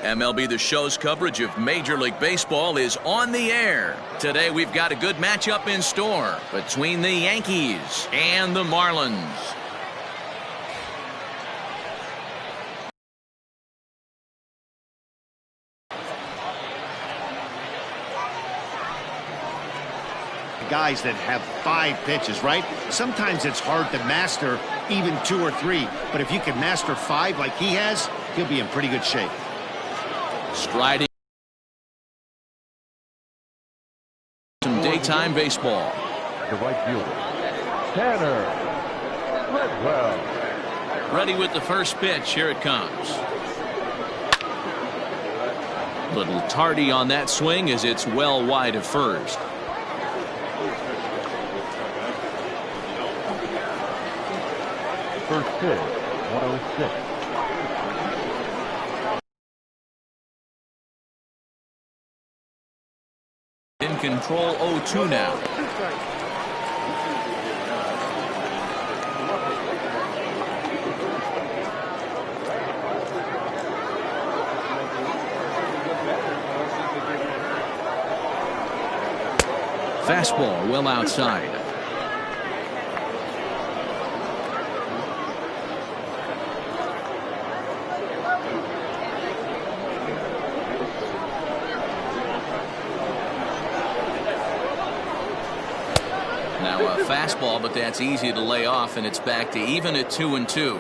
MLB The Show's coverage of Major League Baseball is on the air. Today we've got a good matchup in store between the Yankees and the Marlins. Guys that have 5 pitches, right? Sometimes it's hard to master even 2 or 3, but if you can master 5 like he has, he'll be in pretty good shape. Striding some daytime baseball. The right fielder, Tanner Redwell. Ready with the first pitch. Here it comes. Little tardy on that swing as it's well wide of first. First pitch, 106. In control, 0-2 now. Fastball well outside. Now a fastball, but that's easy to lay off, and it's back to even at 2-2.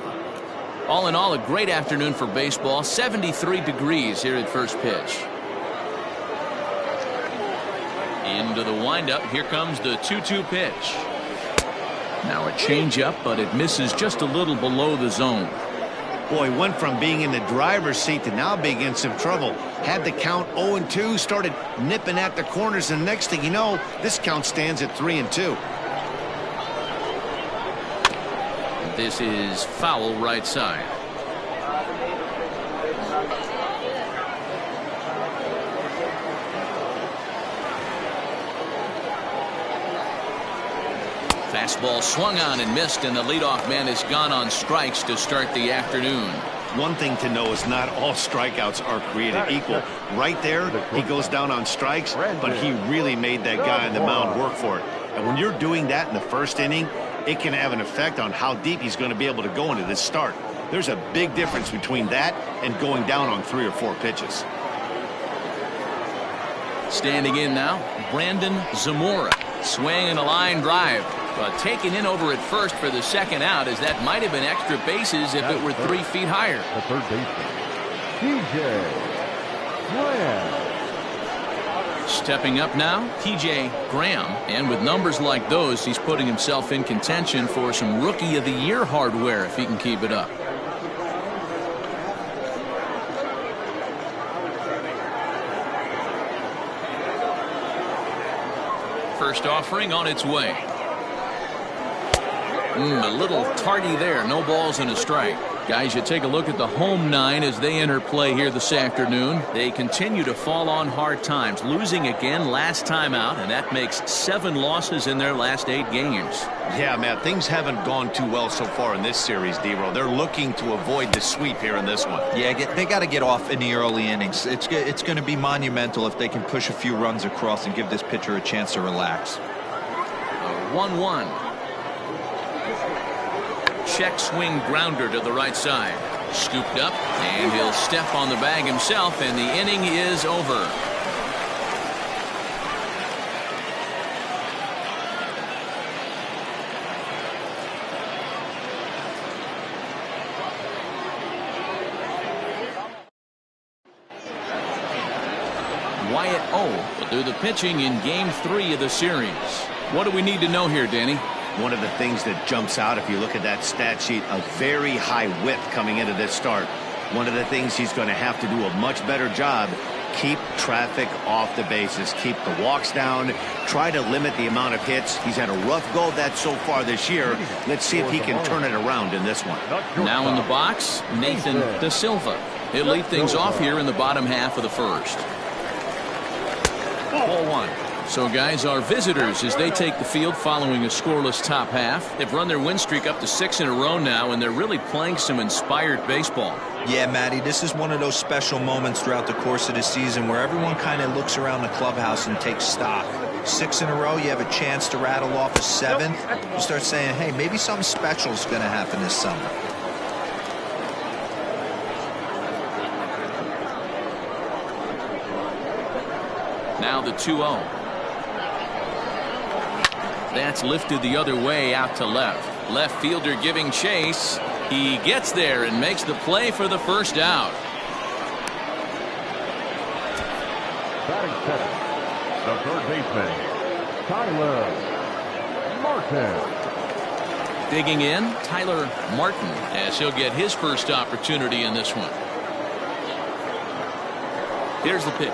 All in all, a great afternoon for baseball. 73 degrees here at first pitch. Into the windup. Here comes the 2-2 pitch. Now a changeup, but it misses just a little below the zone. Boy, went from being in the driver's seat to now being in some trouble. Had the count 0-2, started nipping at the corners, and next thing you know, this count stands at 3-2. This is foul right side. Fastball swung on and missed, and the leadoff man has gone on strikes to start the afternoon. One thing to know is not all strikeouts are created equal. Right there, he goes down on strikes, but he really made that guy on the mound work for it. And when you're doing that in the first inning, it can have an effect on how deep he's going to be able to go into this start. There's a big difference between that and going down on 3 or 4 pitches. Standing in now, Brandon Zamora. Swing and a line drive. But taken in over at first for the second out, as that might have been extra bases if it were 3 feet higher. The third baseman, TJ Graham. Stepping up now, TJ Graham. And with numbers like those, he's putting himself in contention for some Rookie of the Year hardware if he can keep it up. First offering on its way. A little tardy there. No balls and a strike. Guys, you take a look at the home 9 as they enter play here this afternoon. They continue to fall on hard times, losing again last time out, and that makes 7 losses in their last 8 games. Yeah, Matt, things haven't gone too well so far in this series, D-Row. They're looking to avoid the sweep here in this one. Yeah, they got to get off in the early innings. It's going to be monumental if they can push a few runs across and give this pitcher a chance to relax. 1-1. Check swing grounder to the right side. Scooped up, and he'll step on the bag himself, and the inning is over. Wyatt O will do the pitching in Game 3 of the series. What do we need to know here, Danny? One of the things that jumps out if you look at that stat sheet, a very high whip coming into this start. One of the things he's going to have to do a much better job, keep traffic off the bases, keep the walks down, try to limit the amount of hits. He's had a rough go of that so far this year. Let's see if he can turn it around in this one. Now in the box, Nathan Da Silva. He'll lead things off here in the bottom half of the first. Ball 1. So, guys, our visitors, as they take the field following a scoreless top half, they've run their win streak up to 6 in a row now, and they're really playing some inspired baseball. Yeah, Matty, this is one of those special moments throughout the course of the season where everyone kind of looks around the clubhouse and takes stock. 6 in a row, you have a chance to rattle off a 7th. You start saying, hey, maybe something special is going to happen this summer. Now the 2-0. That's lifted the other way out to left. Left fielder giving chase. He gets there and makes the play for the first out. Batting seventh, the third baseman, Tyler Martin. Digging in, Tyler Martin, as he'll get his first opportunity in this one. Here's the pitch.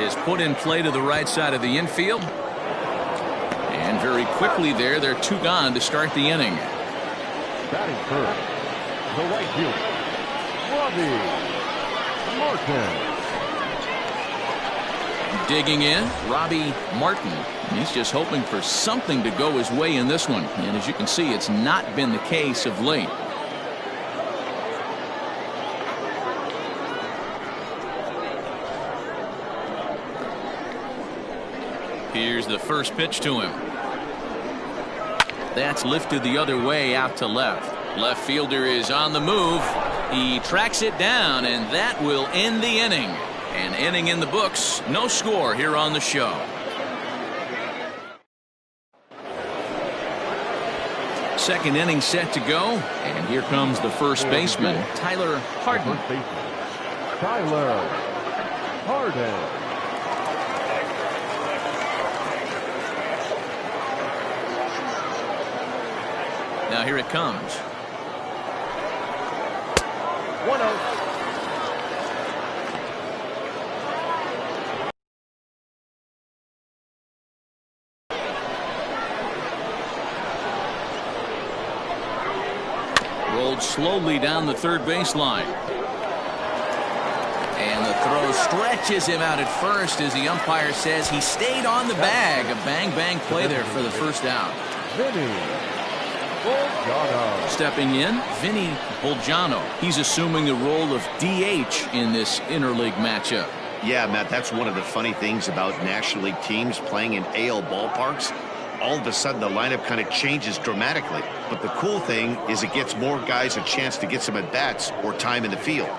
Is put in play to the right side of the infield. And very quickly there, they're 2 gone to start the inning. Batting first, the right fielder, Robbie Martin. Digging in, Robbie Martin. He's just hoping for something to go his way in this one. And as you can see, it's not been the case of late. Here's the first pitch to him. That's lifted the other way out to left. Left fielder is on the move. He tracks it down, and that will end the inning. An inning in the books. No score here on the show. Second inning set to go, and here comes the first baseman, Tyler Harden. Tyler Harden. Now here it comes. 1-0. Rolled slowly down the third baseline. And the throw stretches him out at first as the umpire says he stayed on the bag. A bang-bang play there for the first out. Stepping in, Vinny Bolgiano. He's assuming the role of DH in this interleague matchup. Yeah, Matt, that's one of the funny things about National League teams playing in AL ballparks. All of a sudden, the lineup kind of changes dramatically. But the cool thing is it gets more guys a chance to get some at-bats or time in the field.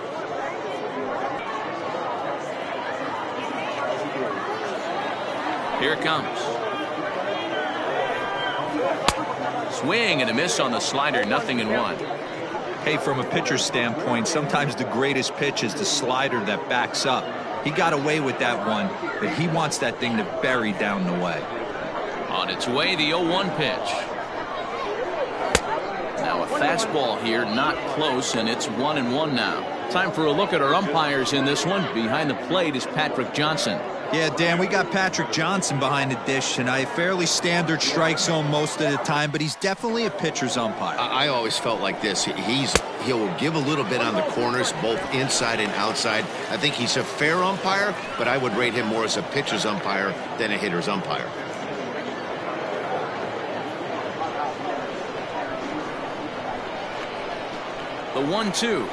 Here it comes. Swing and a miss on the slider, 0-1. Hey, from a pitcher's standpoint, sometimes the greatest pitch is the slider that backs up. He got away with that one, but he wants that thing to bury down the way. On its way, the 0-1 pitch. Now a fastball here, not close, and it's 1-1 now. Time for a look at our umpires in this one. Behind the plate is Patrick Johnson. Yeah, Dan, we got Patrick Johnson behind the dish tonight. Fairly standard strike zone most of the time, but he's definitely a pitcher's umpire. I always felt like this. He'll give a little bit on the corners, both inside and outside. I think he's a fair umpire, but I would rate him more as a pitcher's umpire than a hitter's umpire. The 1-2.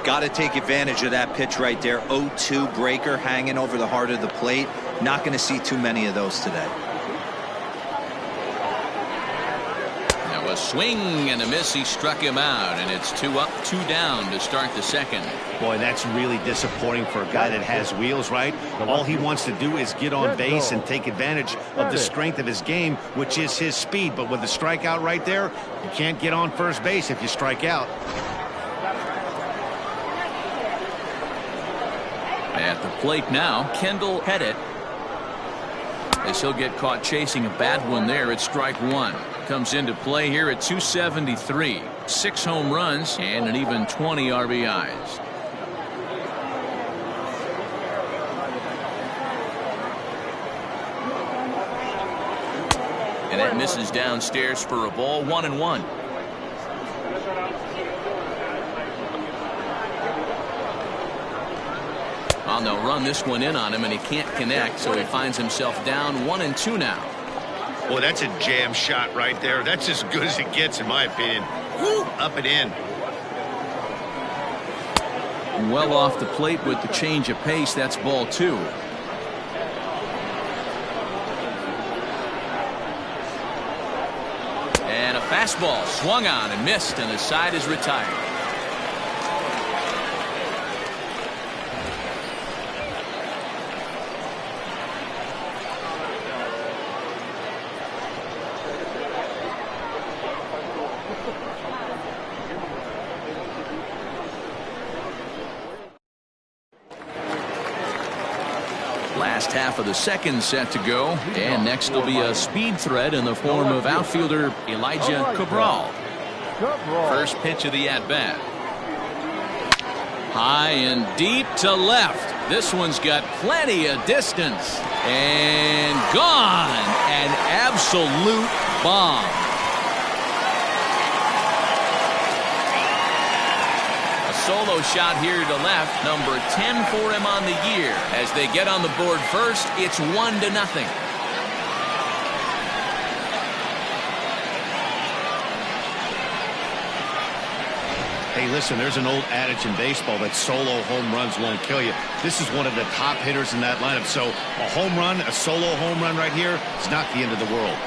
Got to take advantage of that pitch right there. 0-2 breaker hanging over the heart of the plate. Not going to see too many of those today. Now a swing and a miss. He struck him out, and it's 2 up, 2 down to start the second. Boy, that's really disappointing for a guy that has wheels, right? All he wants to do is get on base and take advantage of the strength of his game, which is his speed. But with the strikeout right there, you can't get on first base if you strike out. At the plate now, Kendall Pettit. As he'll get caught chasing a bad one there at strike 1. Comes into play here at 273. 6 home runs and an even 20 RBIs. And that misses downstairs for a ball. 1-1. And they'll run this one in on him, and he can't connect, so he finds himself down 1-2 now. Boy, that's a jam shot right there. That's as good as it gets, in my opinion. Woo, up and in. Well off the plate with the change of pace. That's ball 2. And a fastball swung on and missed, and the side is retired. Last half of the second set to go, and next will be a speed threat in the form of outfielder Elijah Cabral. First pitch of the at-bat. High and deep to left. This one's got plenty of distance. And gone. An absolute bomb. Solo shot here to left, number 10 for him on the year. As they get on the board first, it's 1-0. Hey, listen, there's an old adage in baseball that solo home runs won't kill you. This is one of the top hitters in that lineup. So a home run, a solo home run right here is not the end of the world.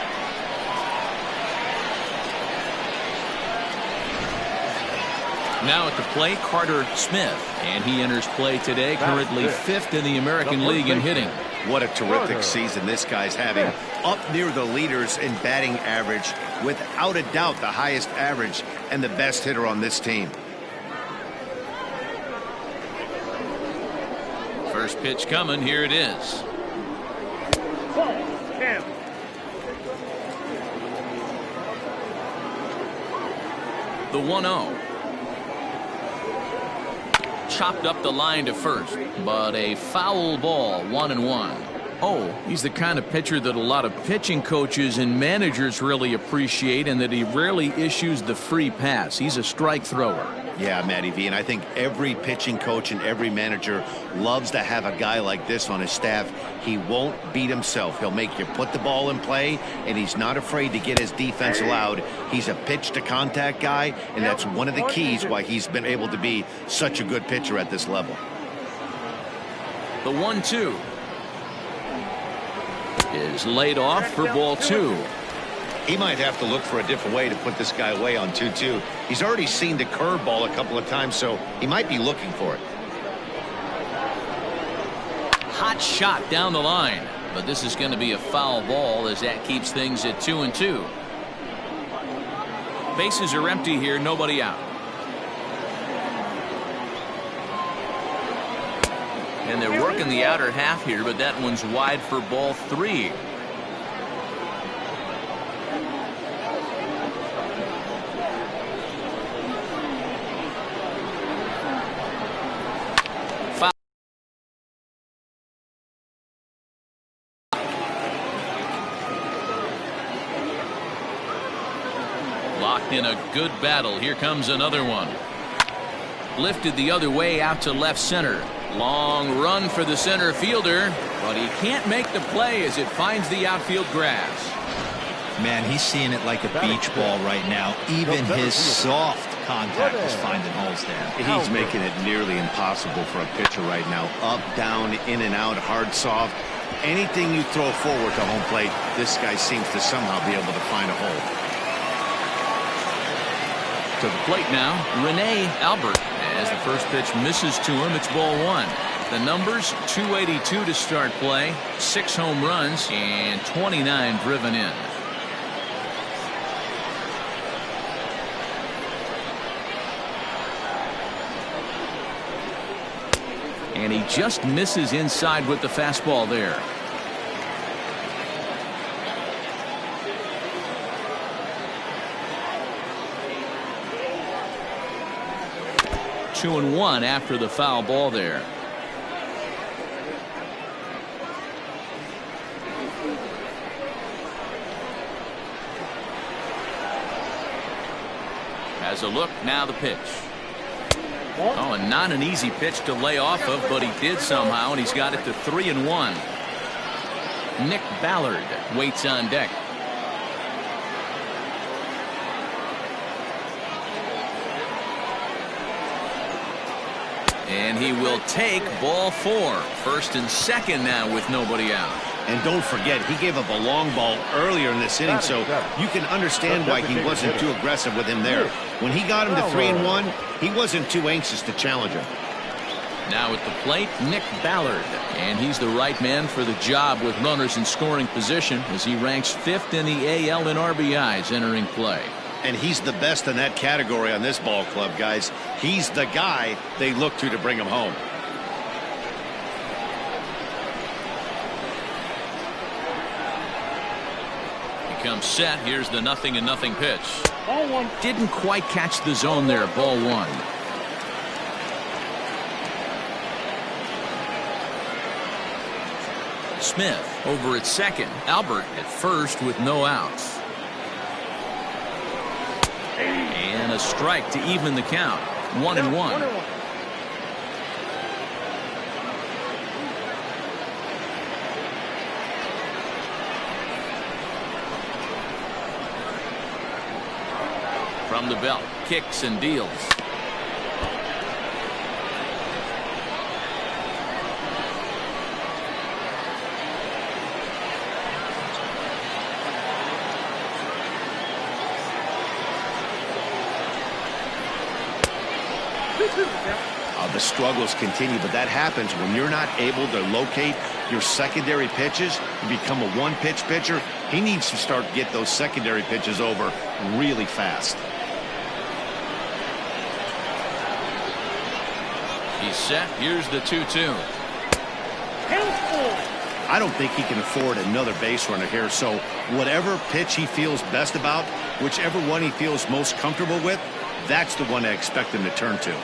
Now at the plate, Carter Smith, and he enters play today, currently 5th in the American League in hitting. What a terrific season this guy's having. Up near the leaders in batting average, without a doubt the highest average and the best hitter on this team. First pitch coming, here it is. The 1-0. Chopped up the line to first, but a foul ball, 1-1. Oh, he's the kind of pitcher that a lot of pitching coaches and managers really appreciate, and that he rarely issues the free pass. He's a strike thrower. Yeah, Matty V, and I think every pitching coach and every manager loves to have a guy like this on his staff. He won't beat himself. He'll make you put the ball in play, and he's not afraid to get his defense allowed. He's a pitch-to-contact guy, and that's one of the keys why he's been able to be such a good pitcher at this level. The 1-2 is laid off for ball 2. He might have to look for a different way to put this guy away on 2-2. He's already seen the curveball a couple of times, so he might be looking for it. Hot shot down the line, but this is going to be a foul ball as that keeps things at 2-2. Bases are empty here, nobody out. And they're working the outer half here, but that one's wide for ball 3. Locked in a good battle. Here comes another one. Lifted the other way out to left center. Long run for the center fielder, but he can't make the play as it finds the outfield grass. Man, he's seeing it like a beach ball right now. Even his soft contact is finding holes there. He's making it nearly impossible for a pitcher right now. Up, down, in and out, hard, soft. Anything you throw forward to home plate, this guy seems to somehow be able to find a hole. To the plate now, Rene Albert. As the first pitch misses to him, it's ball 1. The numbers, 282 to start play, 6 home runs, and 29 driven in. And he just misses inside with the fastball there. Two and one after the foul ball there. Has a look, now the pitch. Oh, and not an easy pitch to lay off of, but he did somehow, and he's got it to 3-1. Nick Ballard waits on deck. And he will take ball 4. First and second now with nobody out. And don't forget, he gave up a long ball earlier in this inning, so you can understand why he wasn't too aggressive with him there. When he got him to 3-1, he wasn't too anxious to challenge him. Now at the plate, Nick Ballard. And he's the right man for the job with runners in scoring position as he ranks 5th in the AL in RBIs entering play. And he's the best in that category on this ball club, guys. He's the guy they look to bring him home. He comes set. Here's the 0-0 pitch. Ball 1. Didn't quite catch the zone there. Ball 1. Smith over at second. Albert at first with no outs. And a strike to even the count. 1-1. From the belt, kicks and deals. The struggles continue, but that happens when you're not able to locate your secondary pitches. You become a one-pitch pitcher. He needs to start to get those secondary pitches over really fast. He's set. Here's the 2-2. I don't think he can afford another base runner here, so whatever pitch he feels best about, whichever one he feels most comfortable with, that's the one I expect him to turn to.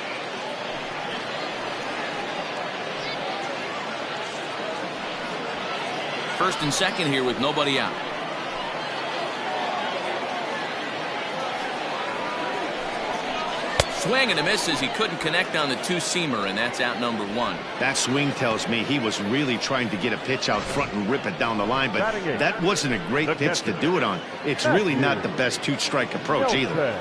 First and second here with nobody out. Swing and a miss as he couldn't connect on the two-seamer, and that's out number 1. That swing tells me he was really trying to get a pitch out front and rip it down the line, but that wasn't a great pitch to do it on. It's really not the best two-strike approach either.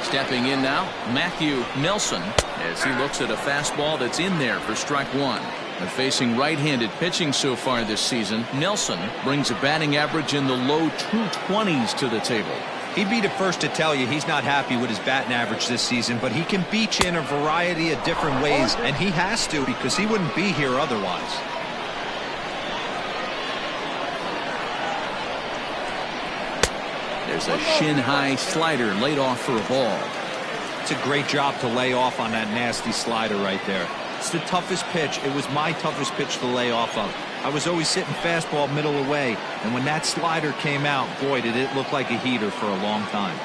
Stepping in now, Matthew Nelson, as he looks at a fastball that's in there for strike 1. And facing right-handed pitching so far this season, Nelson brings a batting average in the low 220s to the table. He'd be the first to tell you he's not happy with his batting average this season, but he can beat you in a variety of different ways, and he has to because he wouldn't be here otherwise. There's a shin-high slider laid off for a ball. It's a great job to lay off on that nasty slider right there. It's the toughest pitch. It was my toughest pitch to lay off of. I was always sitting fastball middle away, and when that slider came out, boy, did it look like a heater for a long time.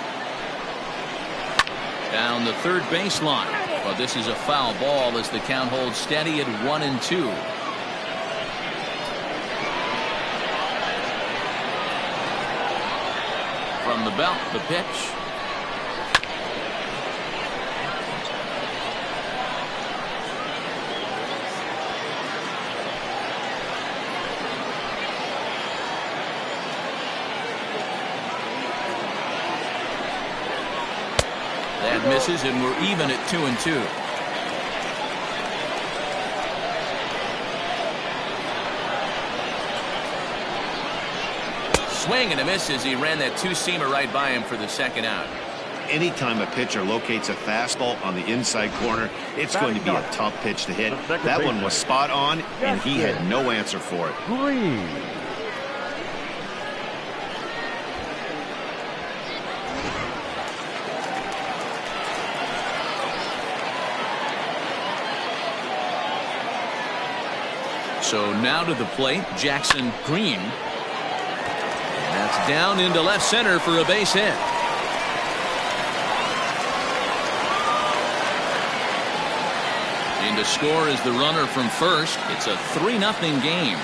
Down the third baseline. But this is a foul ball as the count holds steady at 1-2. From the belt, the pitch. That misses, and we're even at 2-2. Swing and a miss as he ran that two-seamer right by him for the second out. Anytime a pitcher locates a fastball on the inside corner, it's going to be a tough pitch to hit. That one was spot on, and he had no answer for it. Green. So now to the plate, Jackson Green. That's down into left center for a base hit. In to score is the runner from first. It's a 3-0 game.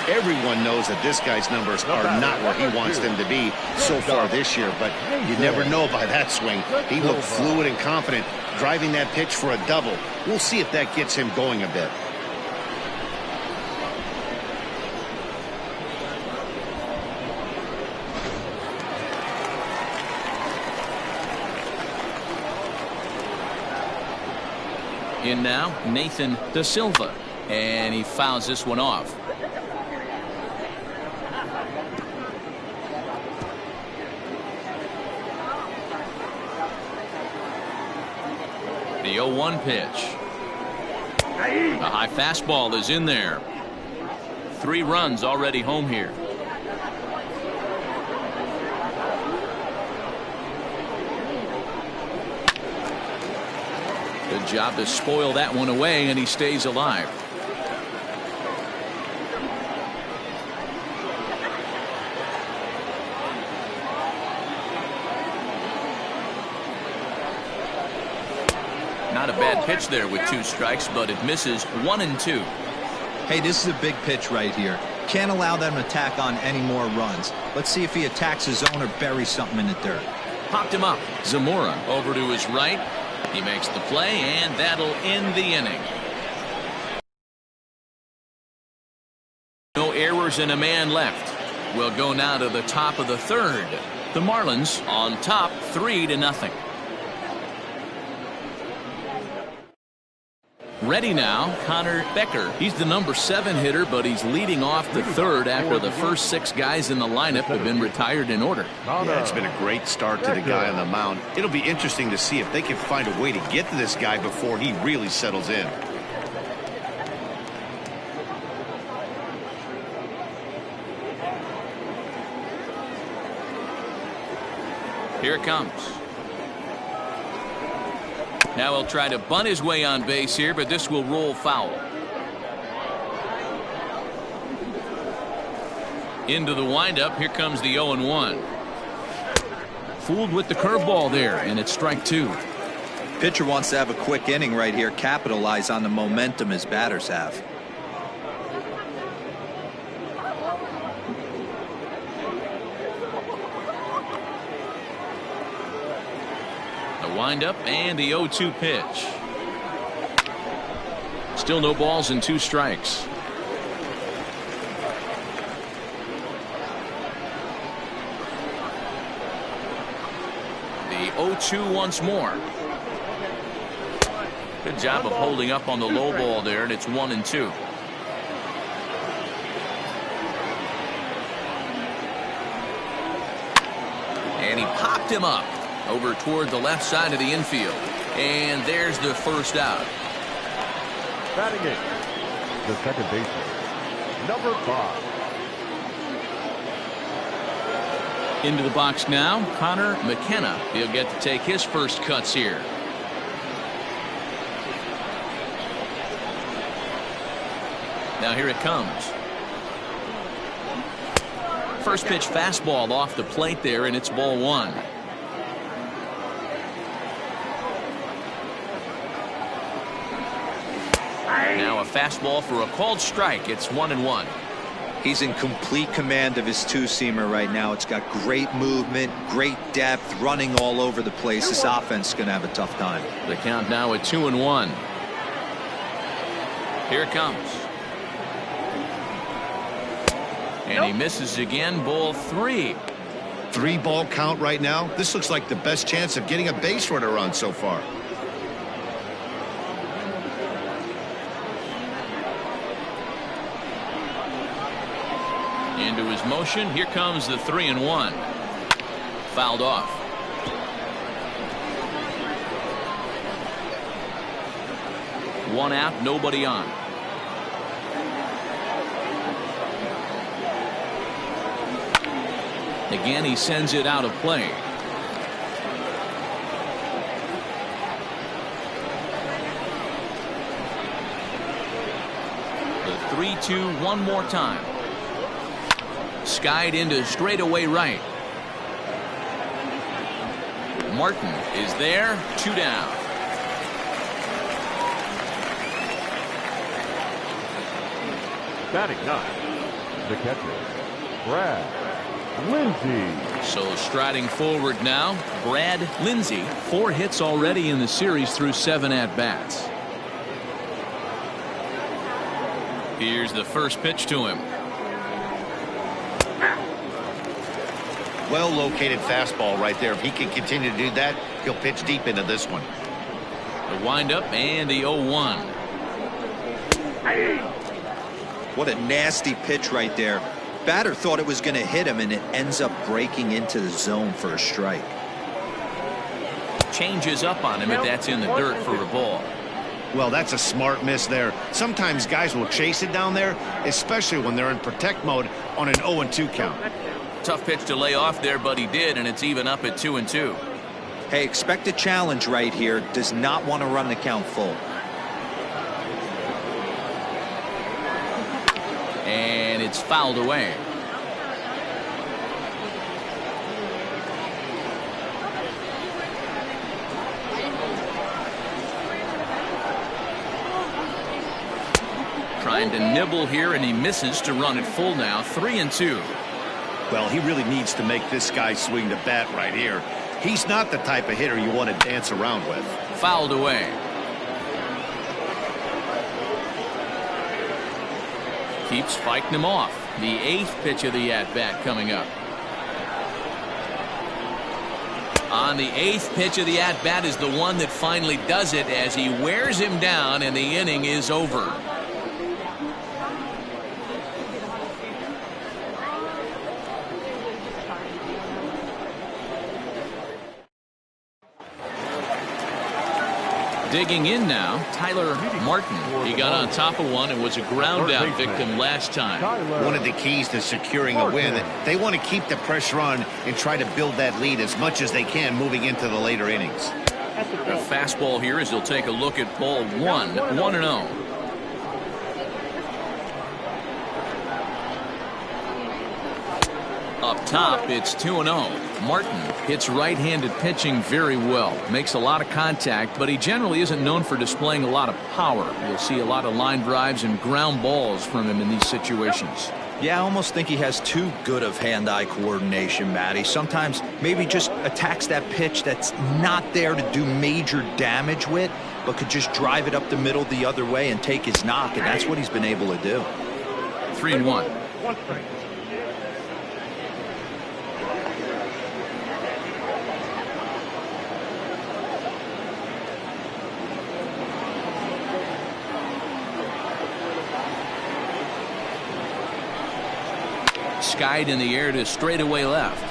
Everyone knows that this guy's numbers are not where he wants them to be so far this year, but you never know by that swing. He looked fluid and confident, driving that pitch for a double. We'll see if that gets him going a bit. In now, Nathan Da Silva, and he fouls this one off. The 0-1 pitch. A high fastball is in there. 3 runs already home here. Good job to spoil that one away, and he stays alive. Not a bad pitch there with 2 strikes, but it misses 1-2. Hey, this is a big pitch right here. Can't allow them to tack on any more runs. Let's see if he attacks his zone or buries something in the dirt. Popped him up. Zamora over to his right. He makes the play, and that'll end the inning. No errors and a man left. We'll go now to the top of the 3rd. The Marlins on top 3-0. Ready now, Connor Becker. He's the number 7 hitter, but he's leading off the 3rd after the first 6 guys in the lineup have been retired in order. Yeah, it's been a great start to the guy on the mound. It'll be interesting to see if they can find a way to get to this guy before he really settles in. Here it comes. Now he'll try to bunt his way on base here, but this will roll foul. Into the windup. Here comes the 0-1. Fooled with the curveball there, and it's strike 2. Pitcher wants to have a quick inning right here, capitalize on the momentum his batters have. Windup and the 0-2 pitch. Still no balls and 2 strikes. The 0-2 once more. Good job of holding up on the low ball there, and it's 1-2. And he popped him up over toward the left side of the infield. And there's the first out. Batting it, the second baseman, number 5. Into the box now, Connor McKenna. He'll get to take his first cuts here. Now here it comes. First pitch fastball off the plate there, and it's ball 1. Now a fastball for a called strike. It's 1-1. He's in complete command of his 2-seamer right now. It's got great movement, great depth, running all over the place. This offense is going to have a tough time. The count now at 2-1. Here it comes. And he misses again. Ball 3. 3-ball count right now. This looks like the best chance of getting a base runner on so far. Into his motion. Here comes the 3-1. Fouled off. One out, nobody on. Again, he sends it out of play. The 3-2 one more time. Skied into straightaway right. Martin is there. 2 down. Batting 9, The catcher, Brad Lindsey. So striding forward now, Brad Lindsey. 4 hits already in the series through 7 at-bats. Here's the first pitch to him. Well located fastball right there. If he can continue to do that, he'll pitch deep into this one. The windup and the 0-1. What a nasty pitch right there. Batter thought it was going to hit him, and it ends up breaking into the zone for a strike. Changes up on him, and that's in the dirt for a ball. Well, that's a smart miss there. Sometimes guys will chase it down there, especially when they're in protect mode on an 0-2 count. Tough pitch to lay off there, but he did, and it's even up at 2-2. Hey, expect a challenge right here. Does not want to run the count full. And it's fouled away. Trying to nibble here, and he misses to run it full now. 3-2. Well, he really needs to make this guy swing the bat right here. He's not the type of hitter you want to dance around with. Fouled away. Keeps fighting him off. The 8th pitch of the at-bat coming up. On the 8th pitch of the at-bat is the one that finally does it as he wears him down, and the inning is over. Digging in now, Tyler Martin. He got on top of one and was a ground out victim last time. One of the keys to securing a win, they want to keep the pressure on and try to build that lead as much as they can moving into the later innings. A fastball here as he'll take a look at ball 1, 1-0. Up top, it's 2-0. Martin hits right-handed pitching very well. Makes a lot of contact, but he generally isn't known for displaying a lot of power. You'll see a lot of line drives and ground balls from him in these situations. Yeah, I almost think he has too good of hand-eye coordination, Matty. Sometimes maybe just attacks that pitch that's not there to do major damage with, but could just drive it up the middle the other way and take his knock, and that's what he's been able to do. 3-1. Skied in the air to straightaway left.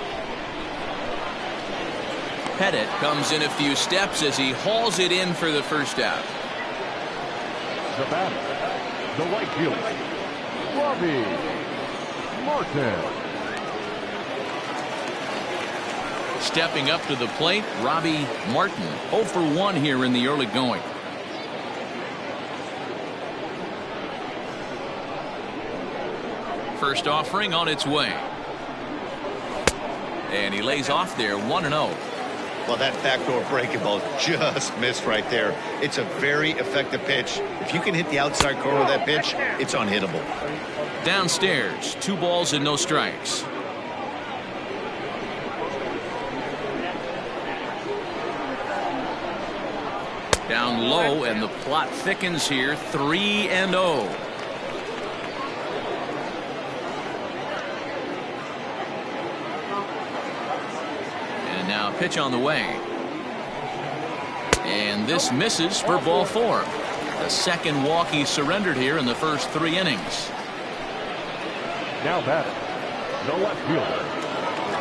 Pettit comes in a few steps as he hauls it in for the first out. The batter, the right fielder, Robbie Martin. Stepping up to the plate, Robbie Martin. 0 for 1 here in the early going. First offering on its way. And he lays off there, 1-0. Well, that backdoor breaking ball just missed right there. It's a very effective pitch. If you can hit the outside corner of that pitch, it's unhittable. Downstairs, 2 balls and no strikes. Down low, and the plot thickens here, 3-0. Now pitch on the way. And this misses for ball 4. The second walk he surrendered here in the first 3 innings. Now batting, the left fielder,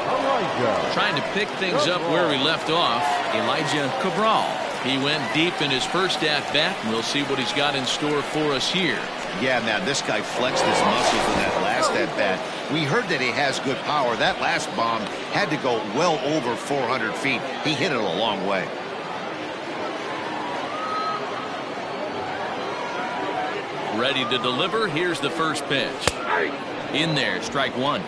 Elijah. Trying to pick things up where we left off, Elijah Cabral. He went deep in his first at-bat, and we'll see what he's got in store for us here. Yeah, man, this guy flexed his muscles in that last at-bat. We heard that he has good power. That last bomb had to go well over 400 feet. He hit it a long way. Ready to deliver. Here's the first pitch. In there, strike 1.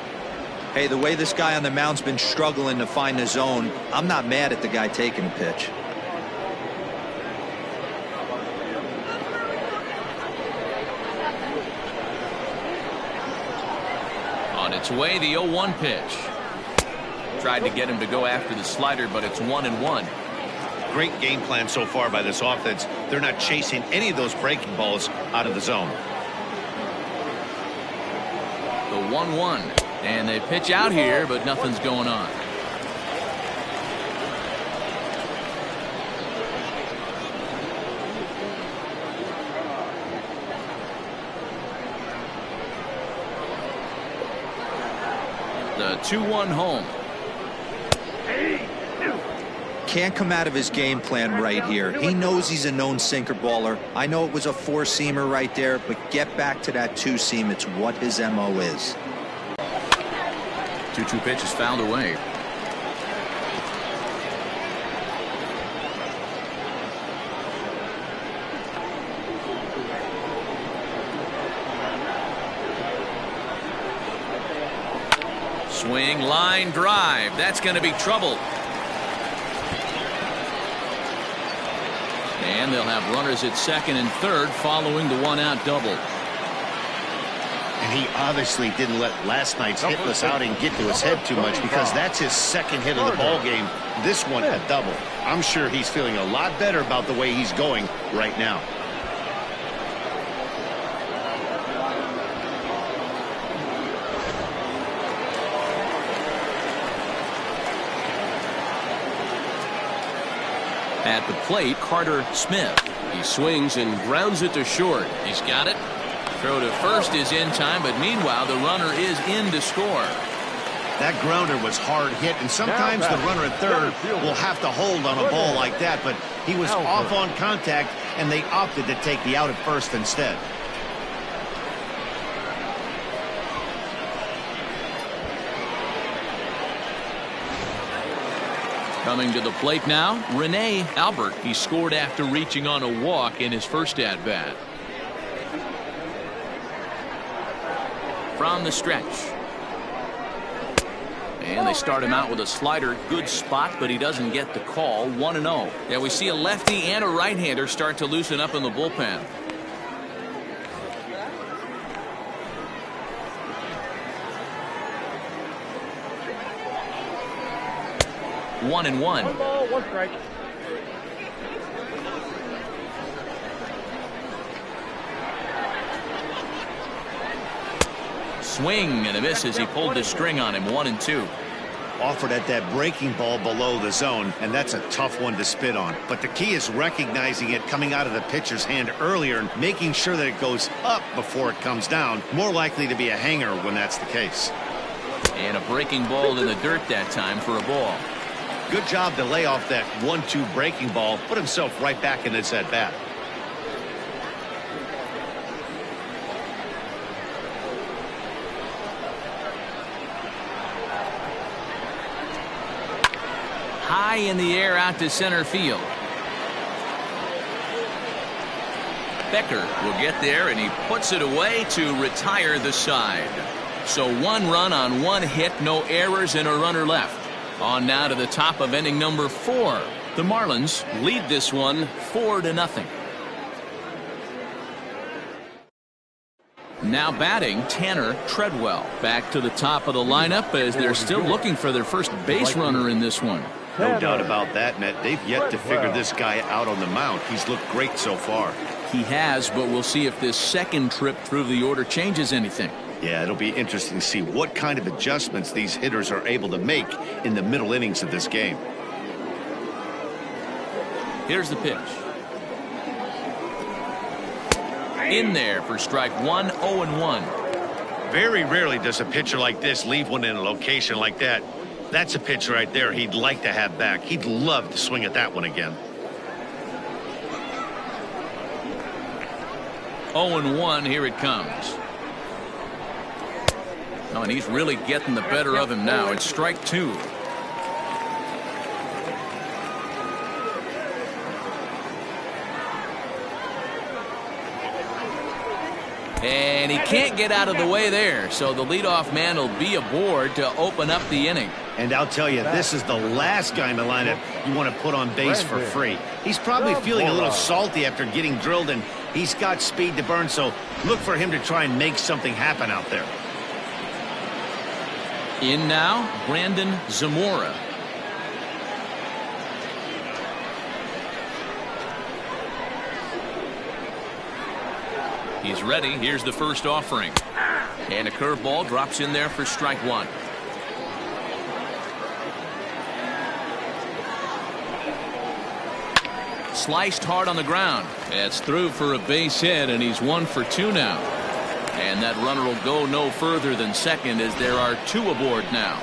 Hey, the way this guy on the mound's been struggling to find the zone, I'm not mad at the guy taking the pitch. On its way, the 0-1 pitch. Tried to get him to go after the slider, but it's 1-1. Great game plan so far by this offense. They're not chasing any of those breaking balls out of the zone. The 1-1. And they pitch out here, but nothing's going on. The 2-1 home. Can't come out of his game plan right here. He knows he's a known sinker baller. I know it was a four-seamer right there, but get back to that two-seam. It's what his MO is. 2-2 pitch is fouled away. Swing, line drive. That's going to be trouble. And they'll have runners at second and third following the one-out double. And he obviously didn't let last night's hitless outing get to his head too much, because that's his second hit of the ball game. This one a double. I'm sure he's feeling a lot better about the way he's going right now. At the plate, Carter Smith. He swings and grounds it to short. He's got it. Throw to first is in time, but meanwhile the runner is in to score. That grounder was hard hit, and sometimes the runner at third will have to hold on a ball like that, but he was off on contact, and they opted to take the out at first instead. Coming to the plate now, Rene Albert. He scored after reaching on a walk in his first at-bat. From the stretch. And they start him out with a slider. Good spot, but he doesn't get the call. 1-0. Yeah, we see a lefty and a right-hander start to loosen up in the bullpen. One and one. 1 ball, 1 strike. Swing and a miss as he pulled the string on him. 1-2. Offered at that breaking ball below the zone, and that's a tough one to spit on. But the key is recognizing it coming out of the pitcher's hand earlier and making sure that it goes up before it comes down. More likely to be a hanger when that's the case. And a breaking ball in the dirt that time for a ball. Good job to lay off that 1-2 breaking ball, put himself right back in this at bat. High in the air out to center field. Becker will get there, and he puts it away to retire the side. So 1 run on 1 hit, no errors, and a runner left. On now to the top of inning number 4. The Marlins lead this one 4-0. Now batting, Tanner Treadwell. Back to the top of the lineup as they're still looking for their first base runner in this one. No doubt about that, Matt. They've yet to figure this guy out on the mound. He's looked great so far. He has, but we'll see if this second trip through the order changes anything. Yeah, it'll be interesting to see what kind of adjustments these hitters are able to make in the middle innings of this game. Here's the pitch. In there for strike 1, 0-1. Very rarely does a pitcher like this leave one in a location like that. That's a pitch right there he'd like to have back. He'd love to swing at that one again. 0-1, here it comes. Oh, and he's really getting the better of him now. It's strike 2. And he can't get out of the way there, so the leadoff man will be aboard to open up the inning. And I'll tell you, this is the last guy in the lineup you want to put on base for free. He's probably feeling a little salty after getting drilled, and he's got speed to burn, so look for him to try and make something happen out there. In now, Brandon Zamora. He's ready. Here's the first offering. And a curveball drops in there for strike one. Sliced hard on the ground. It's through for a base hit, and he's 1 for 2 now. And that runner will go no further than second as there are 2 aboard now.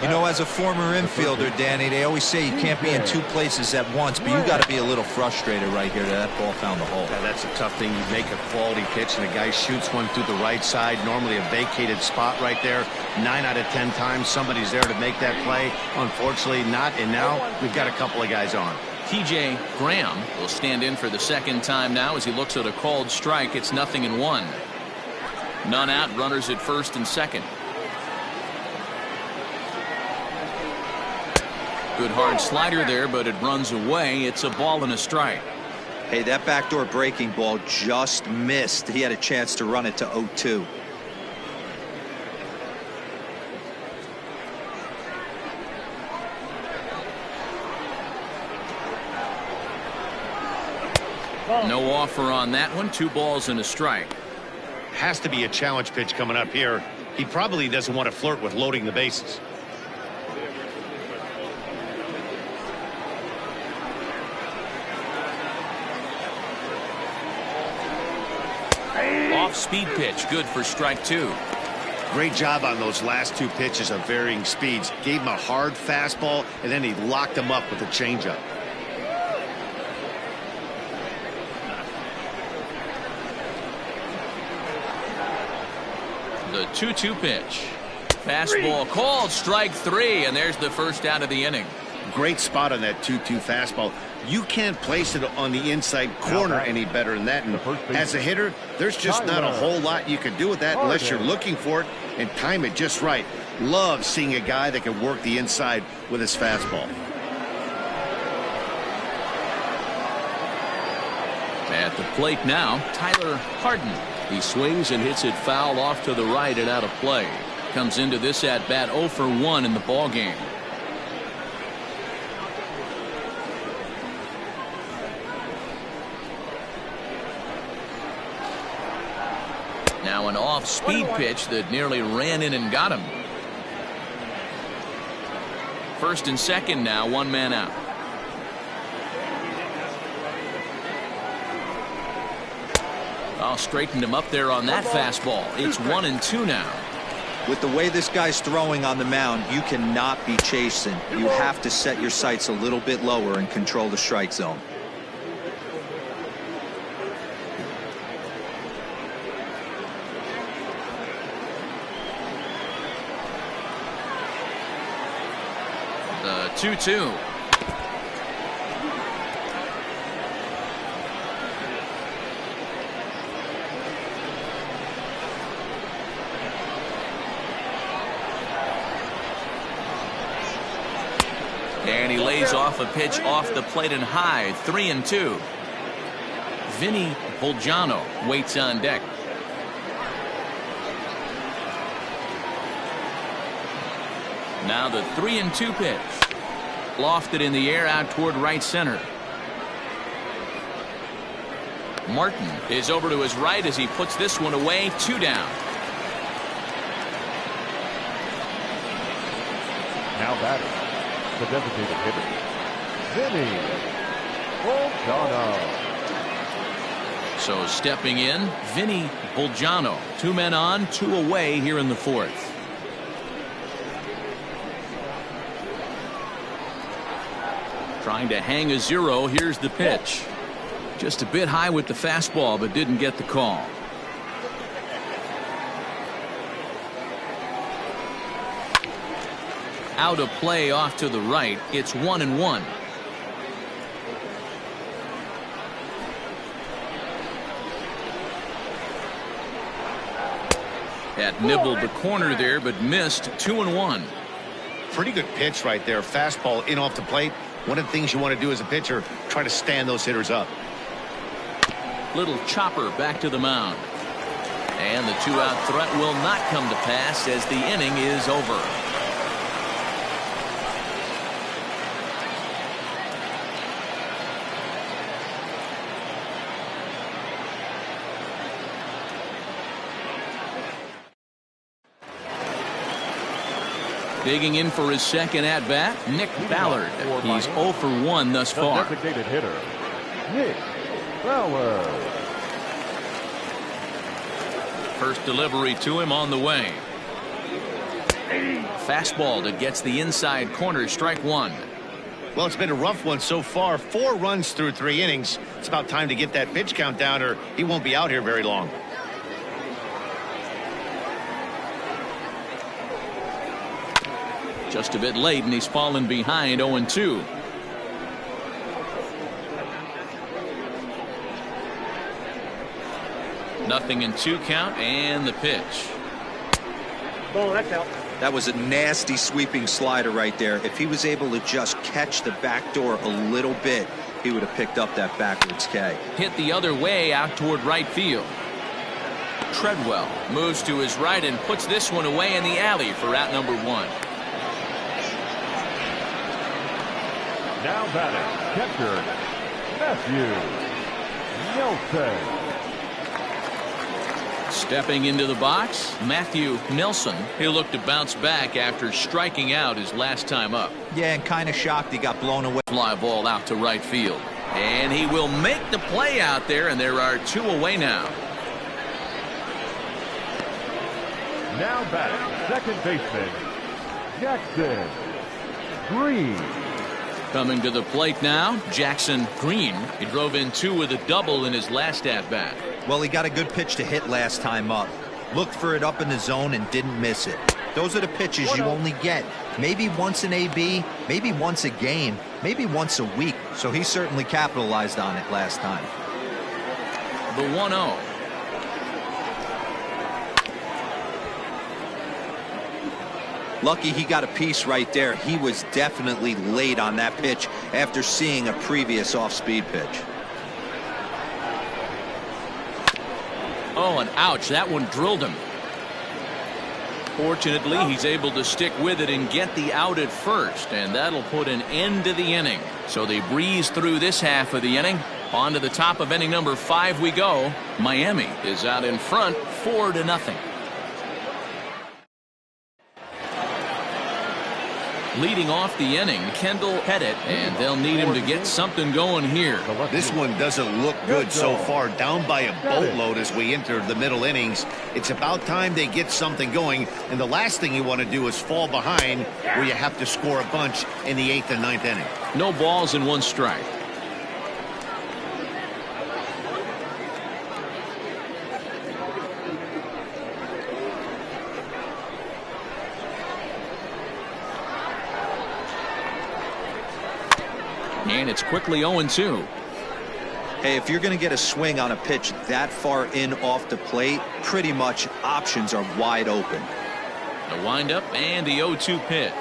You know, as a former infielder, Danny, they always say you can't be in 2 places at once, but you got to be a little frustrated right here that ball found the hole. Yeah, that's a tough thing. You make a quality pitch and a guy shoots one through the right side, normally a vacated spot right there. 9 out of 10 times somebody's there to make that play. Unfortunately not, and now we've got a couple of guys on. TJ Graham will stand in for the second time now as he looks at a called strike. It's 0-1. None out, runners at first and second. Good hard slider there, but it runs away. It's a ball and a strike. Hey, that backdoor breaking ball just missed. He had a chance to run it to 0-2. No offer on that one. 2 balls and a strike. Has to be a challenge pitch coming up here. He probably doesn't want to flirt with loading the bases. Off-speed pitch, good for strike 2. Great job on those last 2 pitches of varying speeds. Gave him a hard fastball, and then he locked him up with a changeup. The 2-2 pitch. Fastball called, strike 3, and there's the first out of the inning. Great spot on that 2-2 fastball. You can't place it on the inside corner any better than that. And as a hitter, there's just not a whole lot you can do with that unless you're looking for it and time it just right. Love seeing a guy that can work the inside with his fastball. At the plate now, Tyler Harden. He swings and hits it foul off to the right and out of play. Comes into this at bat 0 for 1 in the ball game. Now an off-speed pitch that nearly ran in and got him. First and second now, 1 man out. Straightened him up there on that fastball. It's 1-2 now. With the way this guy's throwing on the mound, you cannot be chasing. You have to set your sights a little bit lower and control the strike zone. The 2-2. And he lays off a pitch off the plate and high. 3-2. Vinny Bolgiano waits on deck. Now the 3-2 pitch. Lofted in the air out toward right center. Martin is over to his right as he puts this one away. 2 down. Now batting, the designated hitter, Vinny Bolgiano. So stepping in, Vinny Bolgiano. 2 men on, 2 away here in the 4th. Trying to hang a 0. Here's the pitch. Just a bit high with the fastball, but didn't get the call. Out of play off to the right. It's 1-1. That nibbled the corner there, but missed. 2-1. Pretty good pitch right there. Fastball in off the plate. One of the things you want to do as a pitcher, try to stand those hitters up. Little chopper back to the mound. And the 2-out threat will not come to pass as the inning is over. Digging in for his second at-bat, Nick Ballard. He's 0 for 1 thus far. Designated hitter, Nick Ballard. First delivery to him on the way. Fastball that gets the inside corner, strike one. Well, it's been a rough one so far. 4 runs through 3 innings. It's about time to get that pitch count down or he won't be out here very long. Just a bit late, and he's fallen behind 0-2. Nothing in 2 count, and the pitch. Oh, that's out. That was a nasty sweeping slider right there. If he was able to just catch the back door a little bit, he would have picked up that backwards K. Hit the other way out toward right field. Treadwell moves to his right and puts this one away in the alley for out number 1. Now batting, catcher, Matthew Nelson. Stepping into the box, Matthew Nelson. He'll look to bounce back after striking out his last time up. Yeah, and kind of shocked he got blown away. Fly ball out to right field. And he will make the play out there, and there are 2 away now. Now batting, second baseman, Jackson Green. Coming to the plate now, Jackson Green. He drove in 2 with a double in his last at-bat. Well, he got a good pitch to hit last time up. Looked for it up in the zone and didn't miss it. Those are the pitches you only get. Maybe once an AB, maybe once a game, maybe once a week. So he certainly capitalized on it last time. The 1-0. Lucky he got a piece right there. He was definitely late on that pitch after seeing a previous off-speed pitch. Oh, and ouch, that one drilled him. Fortunately, he's able to stick with it and get the out at first, and that'll put an end to the inning. So they breeze through this half of the inning. On to the top of inning number 5 we go. Miami is out in front 4-0. Leading off the inning, Kendall Pettit, and they'll need him to get something going here. This one doesn't look good so far. Down by a boatload as we enter the middle innings. It's about time they get something going, and the last thing you want to do is fall behind where you have to score a bunch in the 8th and 9th inning. No balls and 1 strike. And it's quickly 0-2. Hey, if you're going to get a swing on a pitch that far in off the plate, pretty much options are wide open. The windup and the 0-2 pitch.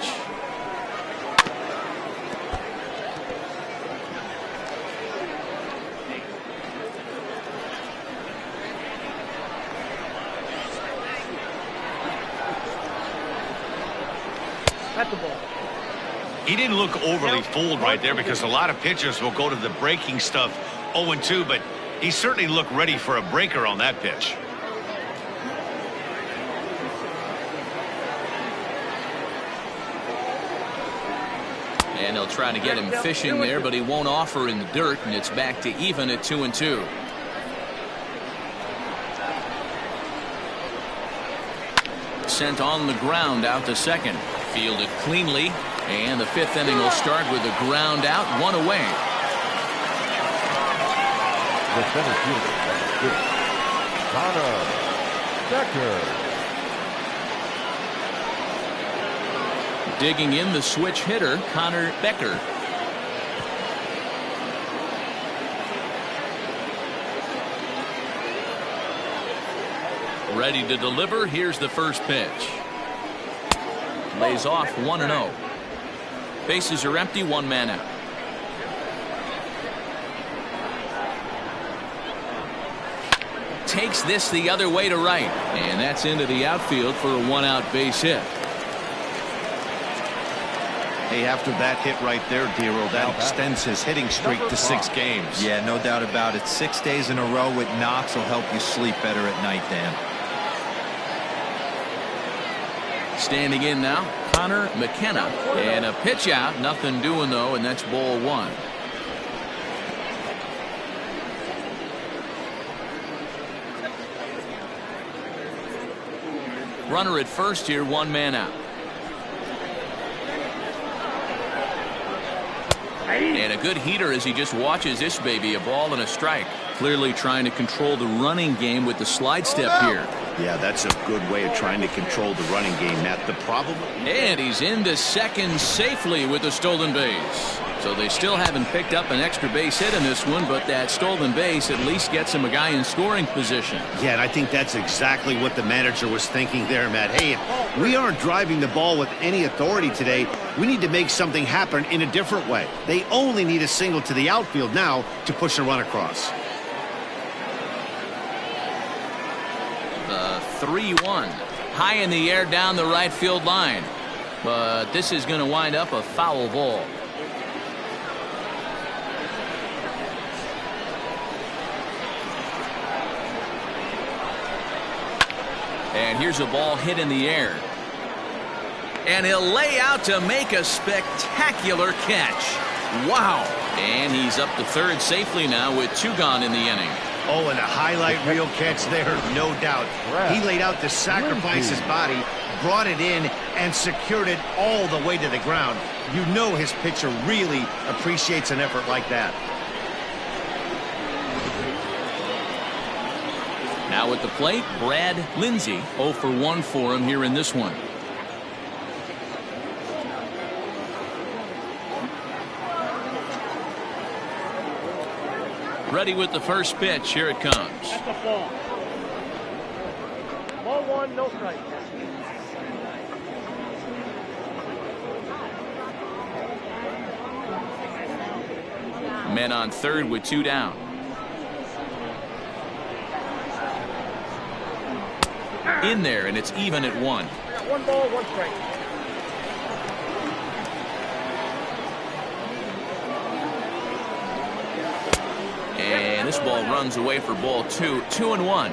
That's the ball. He didn't look overly fooled right there because a lot of pitchers will go to the breaking stuff 0-2, but he certainly looked ready for a breaker on that pitch. And they'll try to get him fishing there, but he won't offer in the dirt, and it's back to even at 2-2. Sent on the ground out to second. Fielded cleanly, and the 5th inning will start with a ground out, 1 away. The center fielder, Connor Becker. Digging in, the switch hitter, Connor Becker. Ready to deliver. Here's the first pitch. Lays off 1-0. Bases are empty, 1 man out. takes this the other way to right. And that's into the outfield for a 1-out base hit. Hey, after that hit right there, Dero, that extends his hitting streak to 6 games. Yeah, no doubt about it. 6 days in a row with knocks will help you sleep better at night, Dan. Standing in now, Connor McKenna. And a pitch out. Nothing doing, though, and that's ball 1. Runner at first here, 1 man out. And a good heater as he just watches this baby. A ball and a strike. Clearly trying to control the running game with the slide step here. Yeah, that's a good way of trying to control the running game, Matt. The problem... And he's into second safely with the stolen base. So they still haven't picked up an extra base hit in this one, but that stolen base at least gets him a guy in scoring position. Yeah, and I think that's exactly what the manager was thinking there, Matt. Hey, if we aren't driving the ball with any authority today, we need to make something happen in a different way. They only need a single to the outfield now to push a run across. 3-1. High in the air down the right field line. But this is going to wind up a foul ball. And here's a ball hit in the air. And he'll lay out to make a spectacular catch. Wow. And he's up to third safely now with 2 gone in the inning. Oh, and a highlight reel catch there, no doubt. He laid out to sacrifice his body, brought it in, and secured it all the way to the ground. You know his pitcher really appreciates an effort like that. Now at the plate, Brad Lindsey. 0 for 1 for him here in this one. Ready with the first pitch. Here it comes. That's a ball. Ball 1, no strike. Men on third with 2 down. In there, and it's even at 1. 1 ball, 1 strike. And this ball runs away for ball 2. 2-1.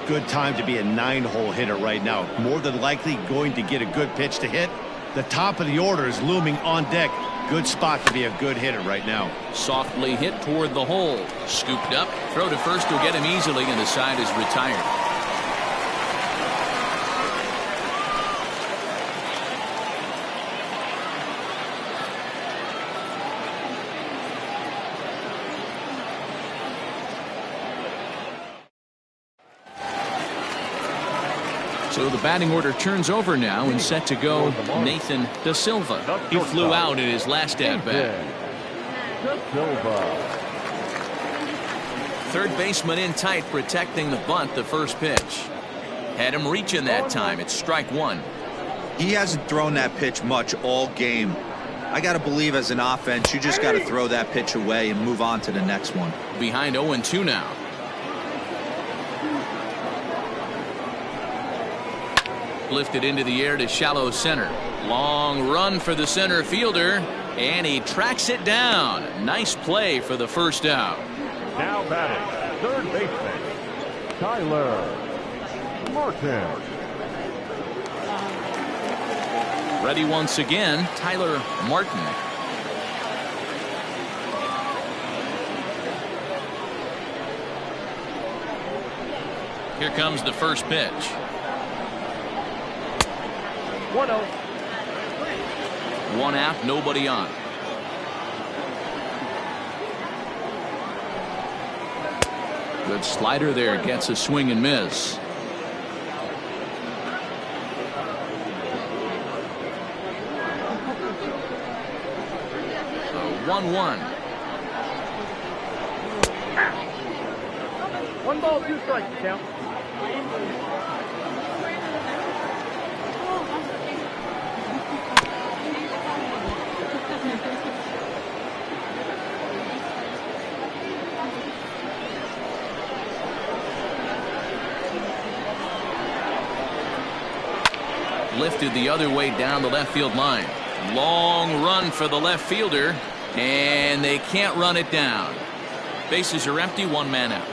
Good time to be a 9-hole hitter right now. More than likely going to get a good pitch to hit. The top of the order is looming on deck. Good spot to be a good hitter right now. Softly hit toward the hole. Scooped up. Throw to first will get him easily, and the side is retired. So the batting order turns over now and set to go Nathan Da Silva. He flew out in his last at-bat. Third baseman in tight, protecting the bunt, the first pitch. Had him reaching that time. It's strike 1. He hasn't thrown that pitch much all game. I got to believe as an offense, you just got to throw that pitch away and move on to the next one. Behind 0-2 now. Lifted into the air to shallow center. Long run for the center fielder, and he tracks it down. Nice play for the first out. Now batting, third baseman, Tyler Martin. Ready once again, Tyler Martin. Here comes the first pitch. 1-0. 1 out, nobody on. Good slider there, gets a swing and miss. So 1-1. 1 ball, 2 strikes, count. lifted the other way down the left field line. Long run for the left fielder, and they can't run it down. Bases are empty, one man out.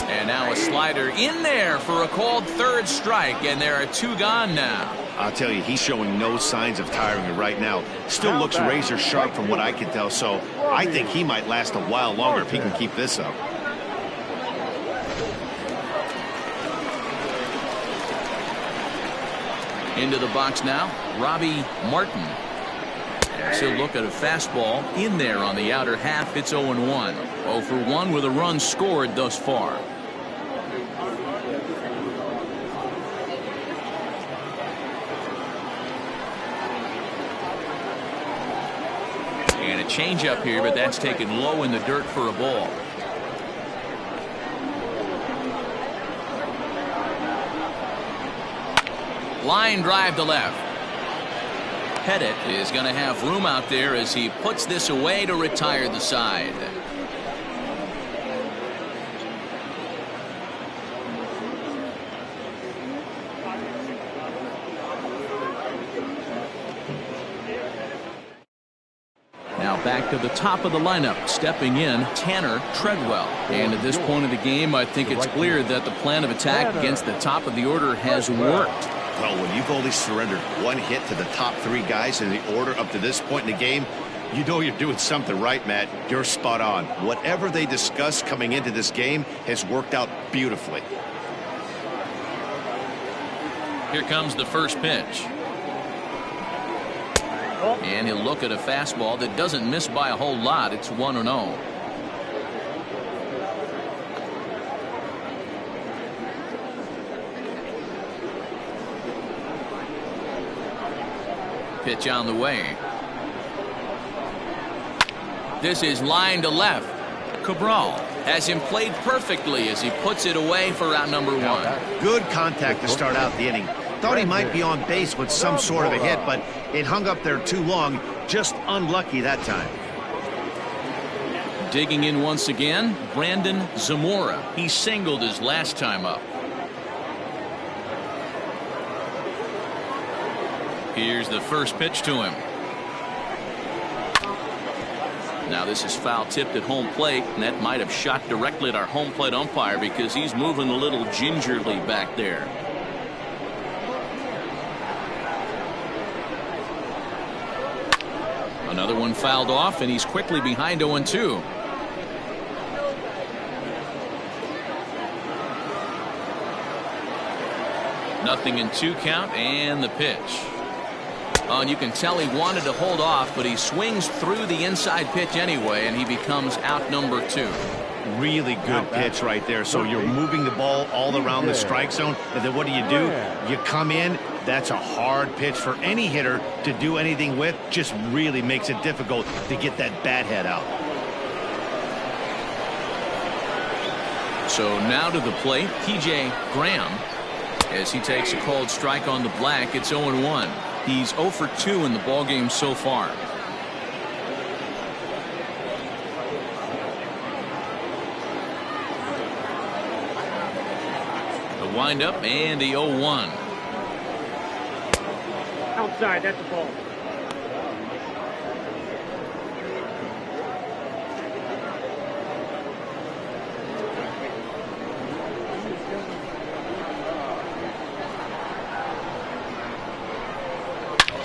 And now a slider in there for a called third strike, and there are two gone now. I'll tell you, he's showing no signs of tiring right now. Still looks razor sharp from what I can tell, so I think he might last a while longer if he can keep this up. Into the box now, Robbie Martin. He'll look at a fastball in there on the outer half. It's 0-1. 0 for 1 with a run scored thus far. And a changeup here, but that's taken low in the dirt for a ball. Line drive to left. Pettit is going to have room out there as he puts this away to retire the side. Now back to the top of the lineup, stepping in Tanner Treadwell. And at this point of the game, I think it's clear that the plan of attack against the top of the order has worked. Well, when you've only surrendered one hit to the top three guys in the order up to this point in the game, you know you're doing something right, Matt. You're spot on. Whatever they discussed coming into this game has worked out beautifully. Here comes the first pitch. And he'll look at a fastball that doesn't miss by a whole lot. It's 1-0. Pitch on the way. This is line to left. Cabral has him played perfectly as he puts it away for out number 1. Good contact to start out the inning. Thought he might be on base with some sort of a hit, but it hung up there too long. Just unlucky that time. Digging in once again, Brandon Zamora. He singled his last time up. Here's the first pitch to him. Now this is foul tipped at home plate, and that might have shot directly at our home plate umpire because he's moving a little gingerly back there. Another one fouled off, and he's quickly behind 0-2. Nothing in 2 count, and the pitch. Oh, and you can tell he wanted to hold off, but he swings through the inside pitch anyway, and he becomes out number 2. Really good pitch right there. So you're moving the ball all around the strike zone, and then what do? You come in. That's a hard pitch for any hitter to do anything with. Just really makes it difficult to get that bat head out. So now to the plate, P.J. Graham, as he takes a called strike on the black. It's 0-1. He's 0 for 2 in the ballgame so far. The windup and the 0-1. Outside, that's the ball.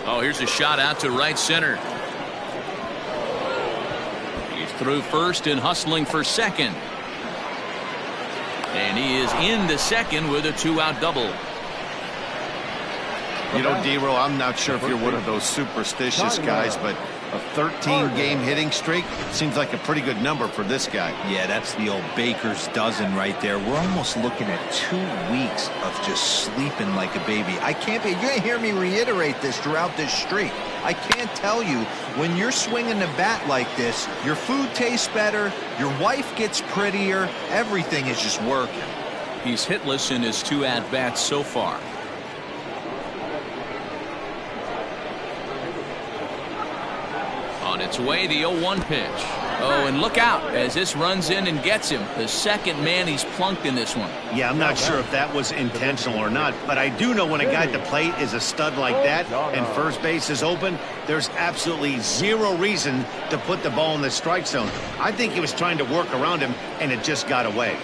Oh, here's a shot out to right center. He's through first and hustling for second. And he is into second with a 2-out double. You know, D-Row, I'm not sure if you're one of those superstitious guys, but a 13-game hitting streak seems like a pretty good number for this guy. Yeah, that's the old baker's dozen right there. We're almost looking at 2 weeks of just sleeping like a baby. I can't be. You're going to hear me reiterate this throughout this streak. I can't tell you, when you're swinging the bat like this, your food tastes better, your wife gets prettier, everything is just working. He's hitless in his 2 at-bats so far. its way, the 0-1 pitch. Oh, and look out as this runs in and gets him. The second man he's plunked in this one. Yeah, I'm not sure if that was intentional or not, but I do know when a guy at the plate is a stud like that and first base is open, there's absolutely zero reason to put the ball in the strike zone. I think he was trying to work around him, and it just got away.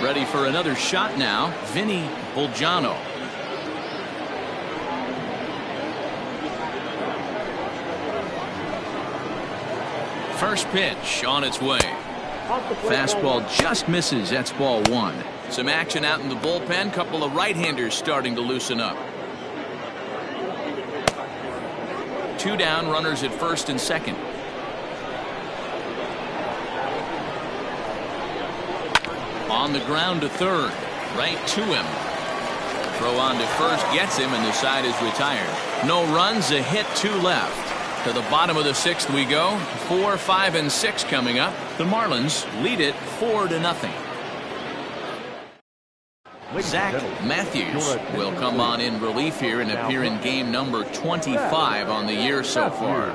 Ready for another shot now, Vinny Bolgiano. First pitch on its way. Fastball just misses. That's ball one. Some action out in the bullpen. Couple of right-handers starting to loosen up. 2 down, runners at first and second. On the ground to third. Right to him. Throw on to first gets him, and the side is retired. No runs, a hit, 2 left. To the bottom of the 6th we go. 4, 5, and 6 coming up. The Marlins lead it 4-0. Zach Matthews will come on in relief here and appear in game number 25 on the year so far.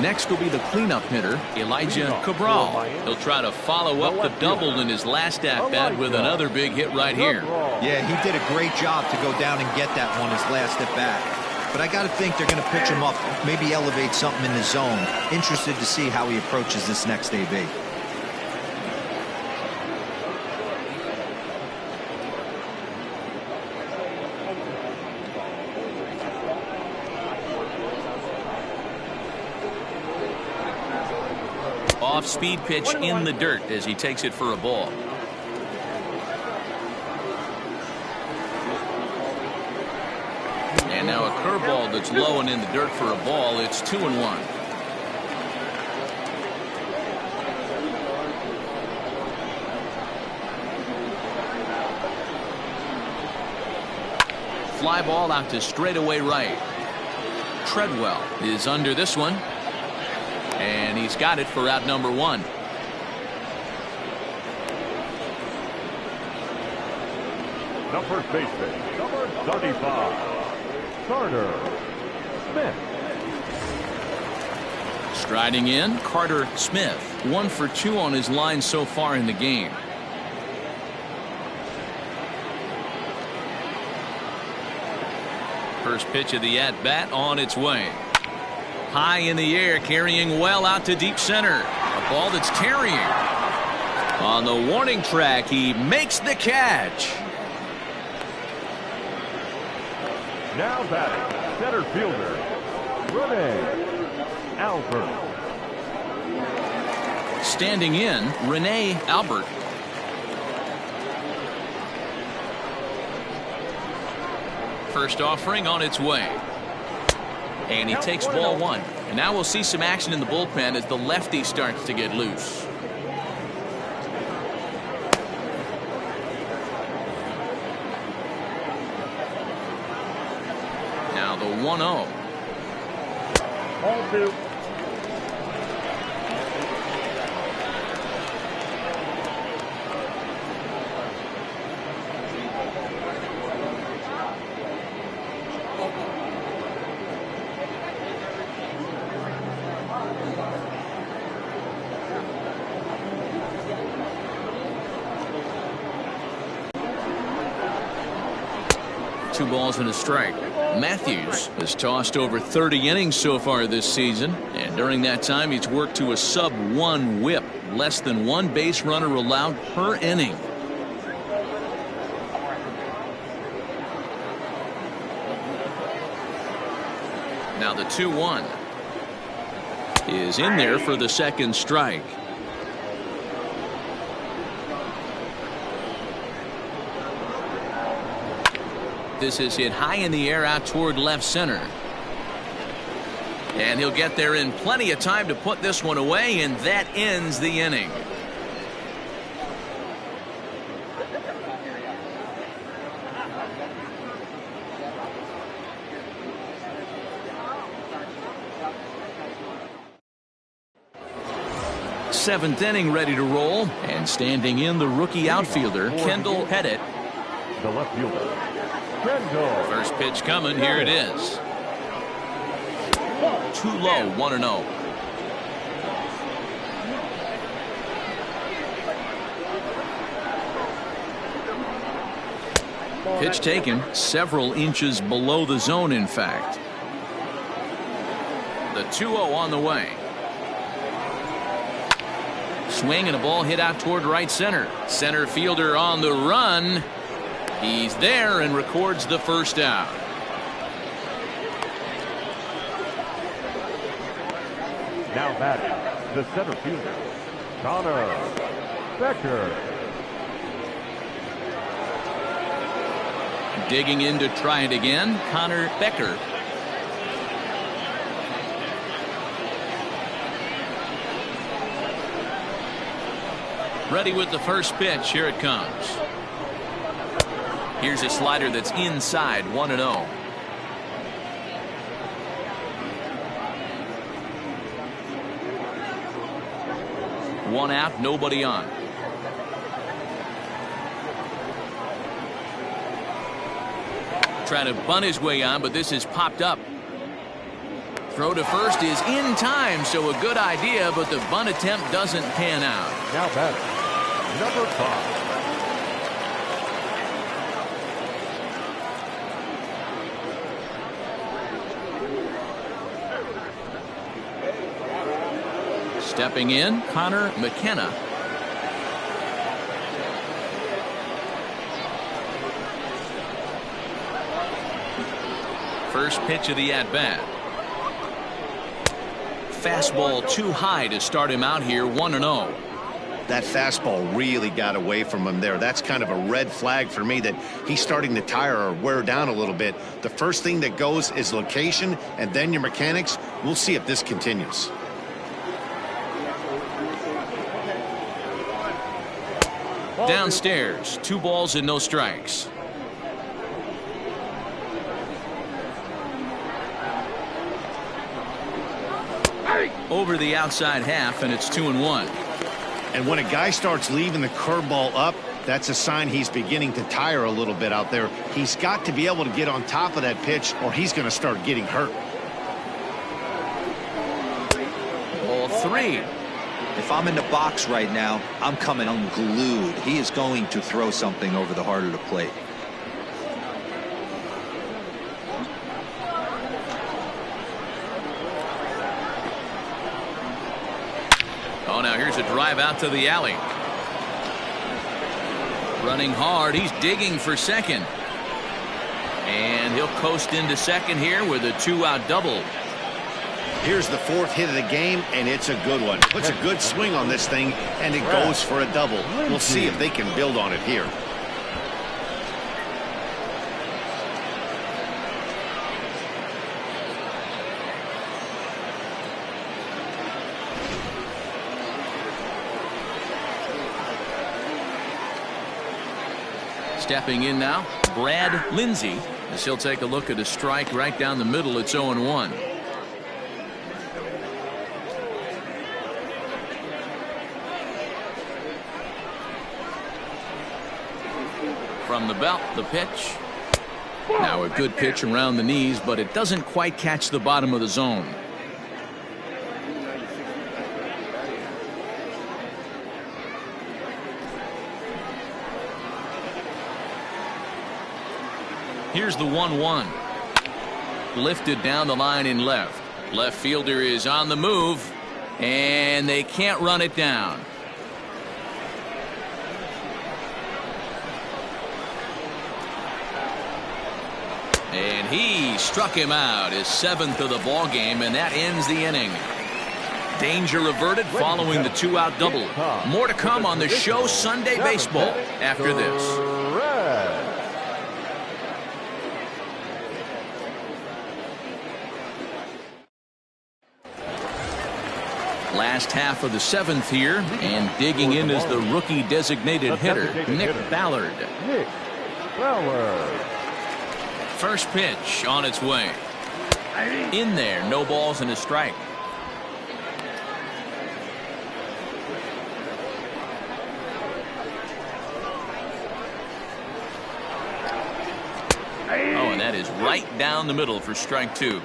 Next will be the cleanup hitter, Elijah Cabral. He'll try to follow up the double in his last at-bat with another big hit right here. Yeah, he did a great job to go down and get that one his last at-bat. But I got to think they're going to pitch him up, maybe elevate something in the zone. Interested to see how he approaches this next AB. Off-speed pitch in the dirt as he takes it for a ball. And now a curveball that's low and in the dirt for a ball. It's 2-1. Fly ball out to straightaway right. Treadwell is under this one. And he's got it for out number 1. The first baseman, number 35, Carter Smith. Striding in, Carter Smith. 1 for 2 on his line so far in the game. First pitch of the at-bat on its way. High in the air, carrying well out to deep center. A ball that's carrying. On the warning track, he makes the catch. Now batting, center fielder, Rene Albert. Standing in, Rene Albert. First offering on its way. And he takes ball 1. And now we'll see some action in the bullpen as the lefty starts to get loose. Now the 1-0. Ball 2. Two balls and a strike. Matthews has tossed over 30 innings so far this season, and during that time he's worked to a sub-1 whip, less than 1 base runner allowed per inning. Now the 2-1 is in there for the second strike. This is hit high in the air out toward left center. And he'll get there in plenty of time to put this one away, and that ends the inning. seventh inning ready to roll, and standing in the rookie outfielder Kendall Pettit. The left fielder, Kendall. First pitch coming. Here it is. Too low, 1-0. Pitch taken several inches below the zone, in fact. The 2-0 on the way. Swing and a ball hit out toward right center. Center fielder on the run. He's there and records the first out. Now batting, the center fielder, Connor Becker. Digging in to try it again, Connor Becker. Ready with the first pitch. Here it comes. Here's a slider that's inside, 1-0. One out, nobody on. Trying to bunt his way on, but this is popped up. Throw to first is in time, so a good idea, but the bunt attempt doesn't pan out. Now batting, number 5. Stepping in, Connor McKenna. First pitch of the at-bat. Fastball too high to start him out here, 1-0. That fastball really got away from him there. That's kind of a red flag for me that he's starting to tire or wear down a little bit. The first thing that goes is location and then your mechanics. We'll see if this continues. Downstairs, 2 balls and no strikes. Over the outside half, and it's 2-1. And when a guy starts leaving the curveball up, that's a sign he's beginning to tire a little bit out there. He's got to be able to get on top of that pitch or he's going to start getting hurt. Ball 3. If I'm in the box right now, I'm coming unglued. He is going to throw something over the heart of the plate. Oh, now here's a drive out to the alley. Running hard. He's digging for second. And he'll coast into second here with a 2-out double. Here's the 4th hit of the game, and it's a good one. Puts a good swing on this thing, and it goes for a double. We'll see if they can build on it here. Stepping in now, Brad Lindsey, as he'll take a look at a strike right down the middle. It's 0-1. From the belt, the pitch. Now a good pitch around the knees, but it doesn't quite catch the bottom of the zone. Here's the 1-1. Lifted down the line in left. Left fielder is on the move, and they can't run it down. And he struck him out, his 7th of the ball game, and that ends the inning. Danger averted following the 2-out double. More to come on the show Sunday Baseball after this. Last half of the 7th here, and digging in is the rookie designated hitter, Nick Ballard. First pitch on its way. In there, no balls and a strike. that is right down the middle for strike 2.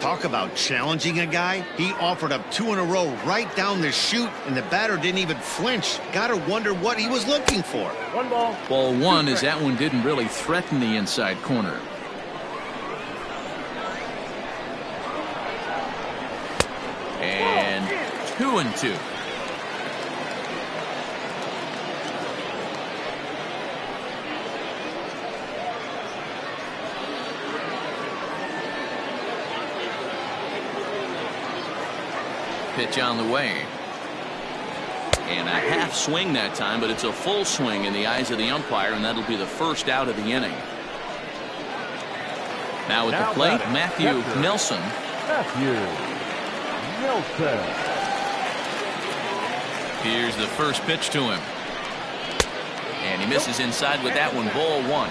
Talk about challenging a guy. He offered up 2 in a row right down the chute, and the batter didn't even flinch. Gotta wonder what he was looking for. One ball. Ball 1, as that one didn't really threaten the inside corner. And 2-2. Pitch on the way. And a half swing that time, but it's a full swing in the eyes of the umpire, and that'll be the first out of the inning. Now at the plate, Matthew Nelson. Matthew Nelson. Here's the first pitch to him. And he misses inside with that one, ball 1.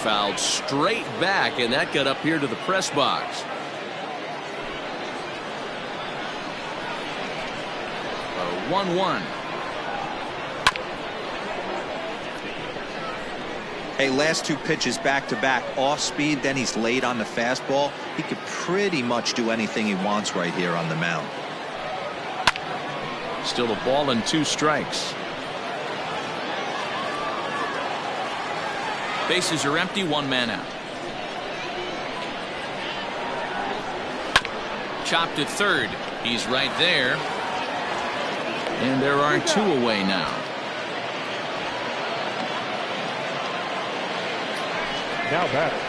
Fouled straight back, and that got up here to the press box. 1-1. Hey, last 2 pitches back to back, off speed, then he's late on the fastball. He could pretty much do anything he wants right here on the mound. Still a ball and 2 strikes. Bases are empty, 1 man out. Chopped at third. He's right there. And there are 2 away now. Now batting,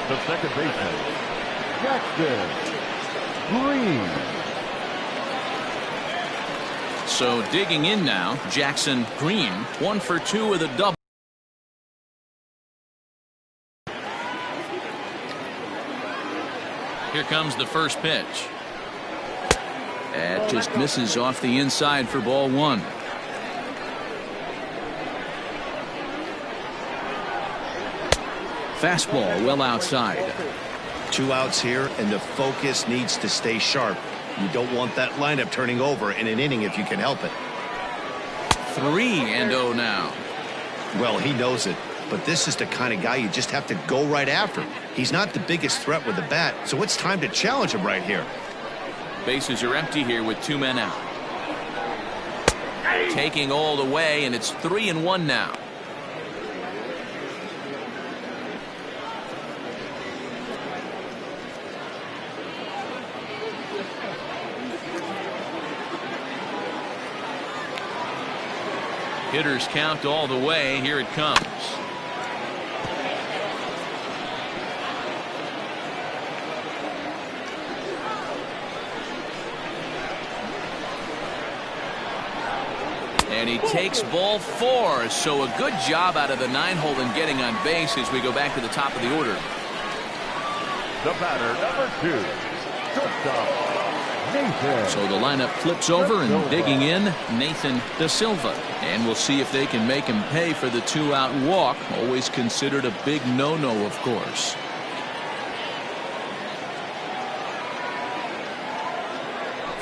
the second baseman, Jackson Green. So digging in now, Jackson Green, 1 for 2 with a double. Here comes the first pitch. That just misses off the inside for ball 1. Fastball well outside. 2 outs here, and the focus needs to stay sharp. You don't want that lineup turning over in an inning if you can help it. 3-0 now. Well, he knows it, but this is the kind of guy you just have to go right after. He's not the biggest threat with the bat, so it's time to challenge him right here. Bases are empty here with 2 men out. Taking all the way, and it's 3-1 now. Hitters count all the way. Here it comes. And he takes ball 4. So a good job out of the 9-hole in getting on base as we go back to the top of the order. The batter, number 2, shortstop, Nathan. So the lineup flips over, and digging in, Nathan Da Silva. And we'll see if they can make him pay for the 2-out walk. Always considered a big no-no, of course.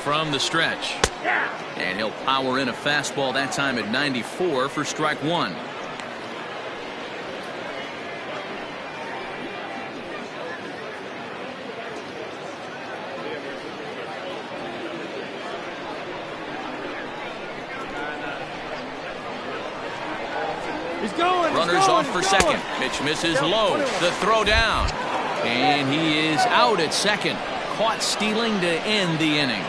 From the stretch. And he'll power in a fastball that time at 94 for strike 1. Runners off for second. Pitch misses low. The throw down. And he is out at second. Caught stealing to end the inning.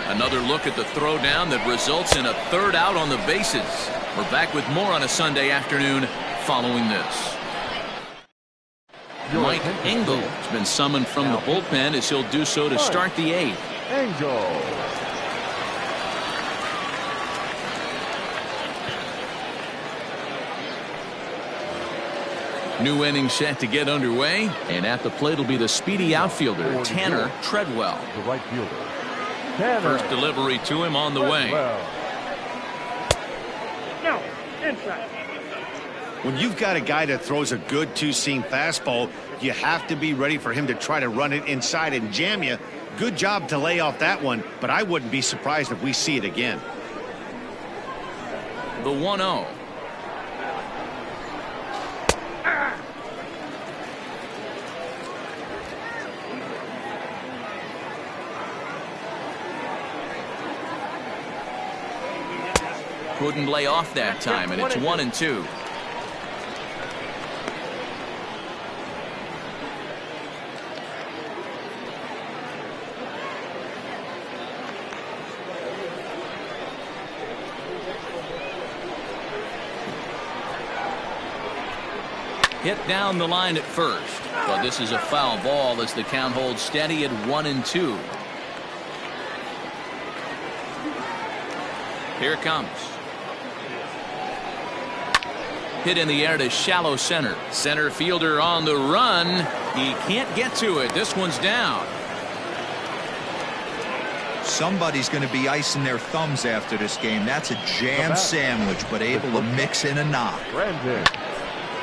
Another look at the throw down that results in a 3rd out on the bases. We're back with more on a Sunday afternoon following this. Mike Engel has been summoned from the bullpen as he'll do so to start the 8th. Engel. New inning set to get underway, and at the plate will be the speedy outfielder Tanner Treadwell. The right fielder. Tanner. First delivery to him on the way. No, inside. When you've got a guy that throws a good 2-seam fastball, you have to be ready for him to try to run it inside and jam you. Good job to lay off that one, but I wouldn't be surprised if we see it again. The 1-0. Couldn't lay off that time, and it's 1-2. Hit down the line at first, but this is a foul ball as the count holds steady at 1-2. Here it comes. Hit in the air to shallow center. Center fielder on the run. He can't get to it. This one's down. Somebody's going to be icing their thumbs after this game. That's a jam sandwich, but able to mix in a knock. Brandon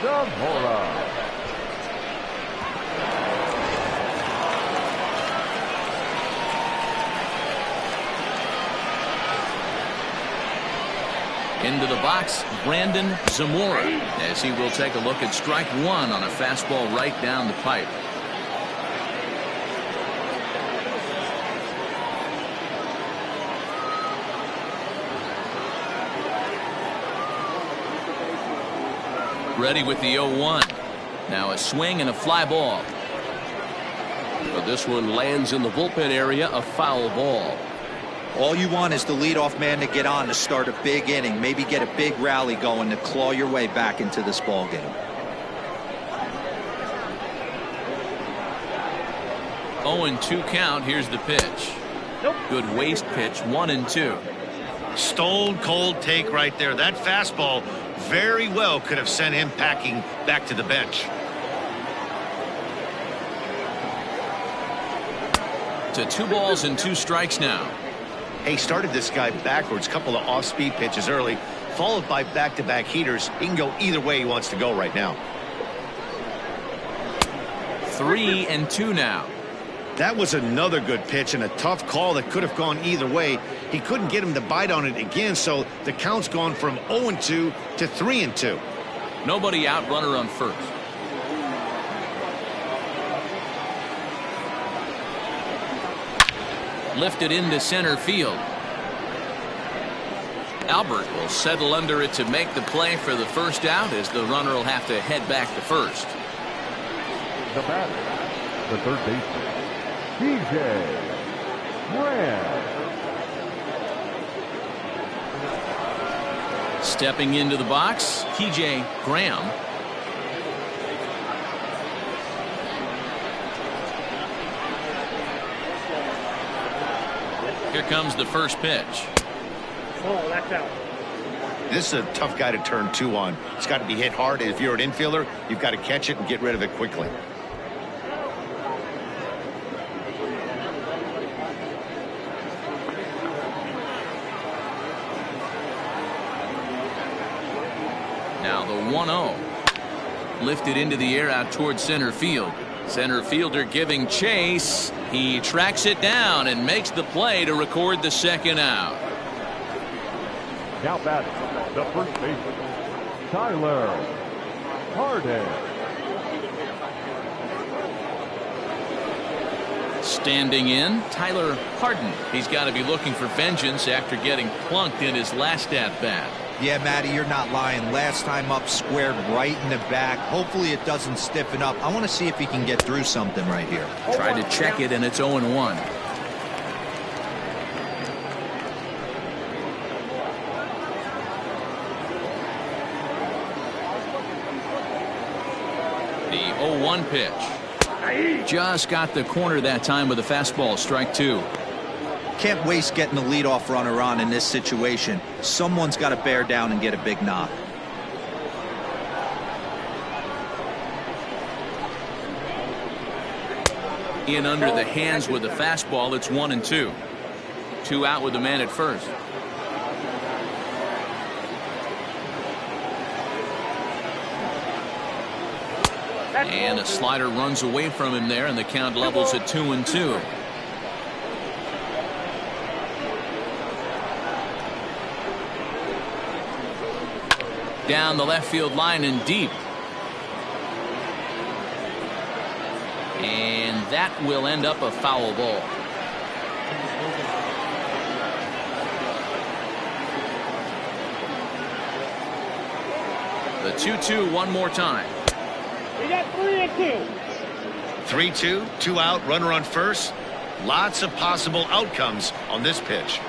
Zamora. Into the box, Brandon Zamora, as he will take a look at strike one on a fastball right down the pipe. Ready with the 0-1. Now a swing and a fly ball. But this one lands in the bullpen area, a foul ball. All you want is the leadoff man to get on to start a big inning, maybe get a big rally going to claw your way back into this ball game. 0-2 count. Here's the pitch. Good waist pitch, 1-2. Stone cold take right there. That fastball very well could have sent him packing back to the bench. To 2 balls and 2 strikes now. He started this guy backwards, couple of off-speed pitches early, followed by back-to-back heaters. He can go either way he wants to go right now. 3-2 now. That was another good pitch and a tough call that could have gone either way. He couldn't get him to bite on it again, so the count's gone from 0-2 to 3-2. Nobody out, runner on first. Lifted into center field. Albert will settle under it to make the play for the first out, as the runner will have to head back to first. The batter, the third baseman, DJ Graham. Stepping into the box, TJ Graham. Here comes the first pitch. Oh, that's out. This is a tough guy to turn 2 on. It's got to be hit hard. If you're an infielder, you've got to catch it and get rid of it quickly. Now the 1-0. Lifted into the air out towards center field. Center fielder giving chase. He tracks it down and makes the play to record the second out. Now batting, the first baseman, Tyler Harden. Standing in, Tyler Harden. He's got to be looking for vengeance after getting plunked in his last at-bat. Yeah, Matty, you're not lying. Last time up, squared right in the back. Hopefully it doesn't stiffen up. I want to see if he can get through something right here. Tried to check it, and it's 0-1. The 0-1 pitch. Just got the corner that time with a fastball, strike 2. Can't waste getting the leadoff runner on in this situation. Someone's got to bear down and get a big knock. In under the hands with the fastball. It's 1-2. 2 out with the man at first. And a slider runs away from him there, and the count levels at 2-2. down the left field line and deep. And that will end up a foul ball. The 2-2 one more time. We got 3-2. 3-2, 2 out, runner on first. Lots of possible outcomes on this pitch.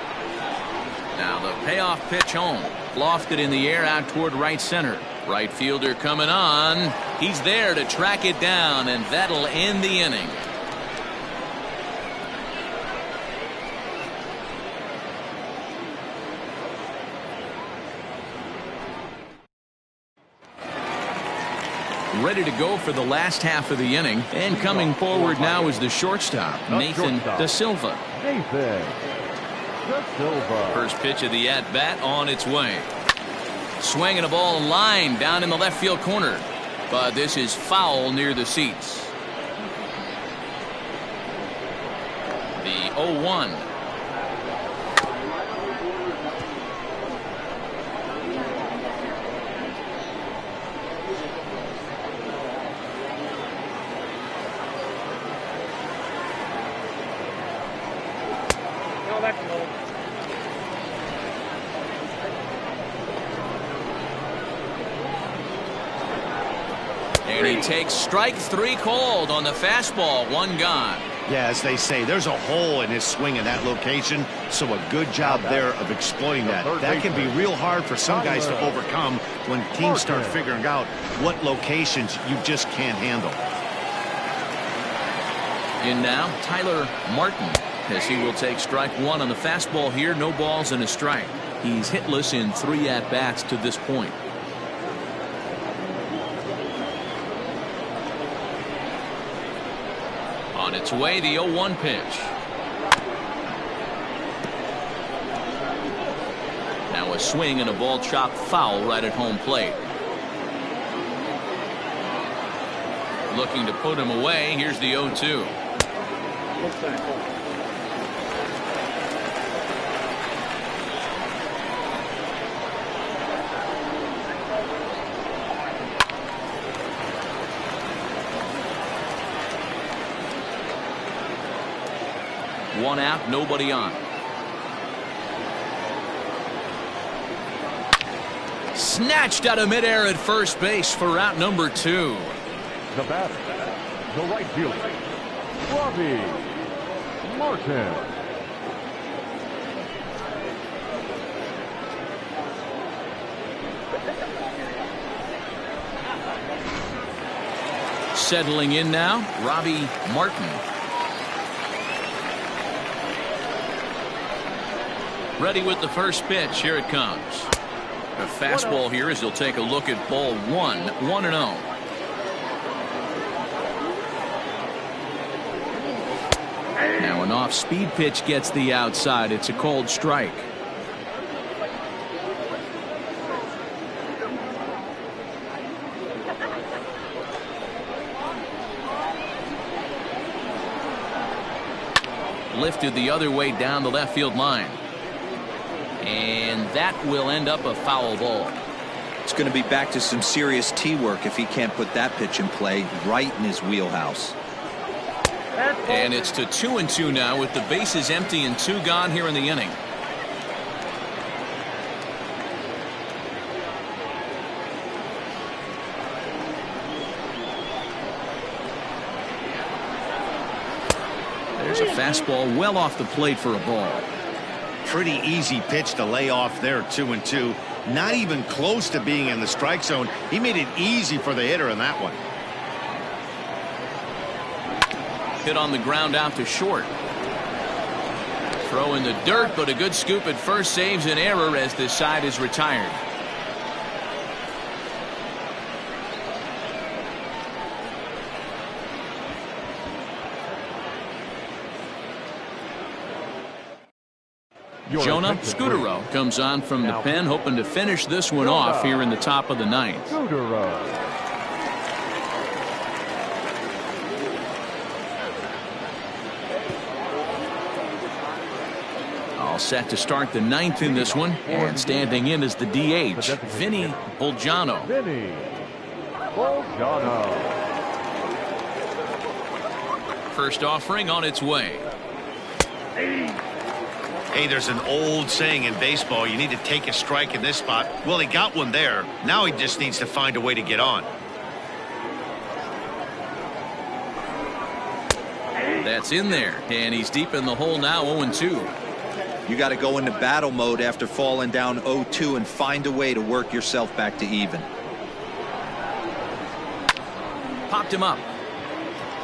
Now the payoff pitch home. Lofted in the air out toward right center. Right fielder coming on. He's there to track it down, and that'll end the inning. Ready to go for the last half of the inning. And coming forward now is the shortstop, Nathan Da Silva. Nathan Da Silva. First pitch of the at-bat on its way. Swinging a ball line down in the left field corner. But this is foul near the seats. The 0-1. No, that's low. And he takes strike 3 called on the fastball. 1 gone. Yeah, as they say, there's a hole in his swing in that location, so a good job there of exploiting that. That can be real hard for some guys to overcome when teams start figuring out what locations you just can't handle. In now, Tyler Martin, as he will take strike 1 on the fastball here. No balls and a strike. He's hitless in 3 at-bats to this point. On its way, the 0-1 pitch. Now a swing and a ball chopped foul right at home plate. Looking to put him away. Here's the 0-2. One out, nobody on. Snatched out of midair at first base for out number 2. The batter, the right fielder, Robbie Martin. Settling in now, Robbie Martin. Ready with the first pitch. Here it comes. A fastball here as he'll take a look at ball 1. 1-0. Now an off-speed pitch gets the outside. It's a called strike. Lifted the other way down the left field line. And that will end up a foul ball. It's going to be back to some serious tee work if he can't put that pitch in play right in his wheelhouse. And it's to 2-2 now with the bases empty and 2 gone here in the inning. There's a fastball well off the plate for a ball. Pretty easy pitch to lay off there. 2-2. Not even close to being in the strike zone. He made it easy for the hitter in that one. Hit on the ground out to short. Throw in the dirt, but a good scoop at first saves an error as this side is retired. Jonah Scudero comes on from the pen, hoping to finish this one off here in the top of the 9th. Scudero. set to start the ninth in this one, and standing in is the DH, Vinny Bolgiano. Vinny Bolgiano. First offering on its way. Hey, there's an old saying in baseball, you need to take a strike in this spot. Well, he got one there. Now he just needs to find a way to get on. That's in there, and he's deep in the hole now, 0-2. You got to go into battle mode after falling down 0-2 and find a way to work yourself back to even. Popped him up.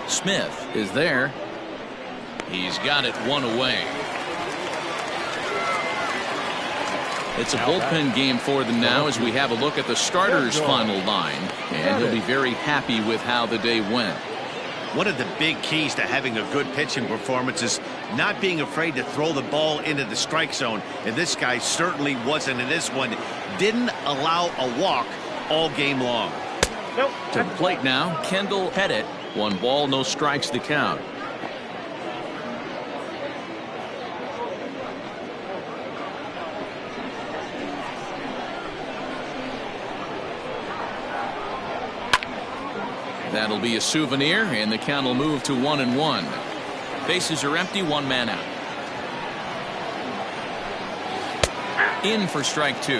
Smith is there. He's got it one away. It's a bullpen game for them now as we have a look at the starters' final line, and he'll be very happy with how the day went. One of the big keys to having a good pitching performance is not being afraid to throw the ball into the strike zone, and this guy certainly wasn't in this one. Didn't allow a walk all game long. Nope. To the plate now, Kendall Pettit. 1 ball, no strikes to count. That'll be a souvenir, and the count will move to 1-1. Bases are empty, 1 man out. In for strike 2.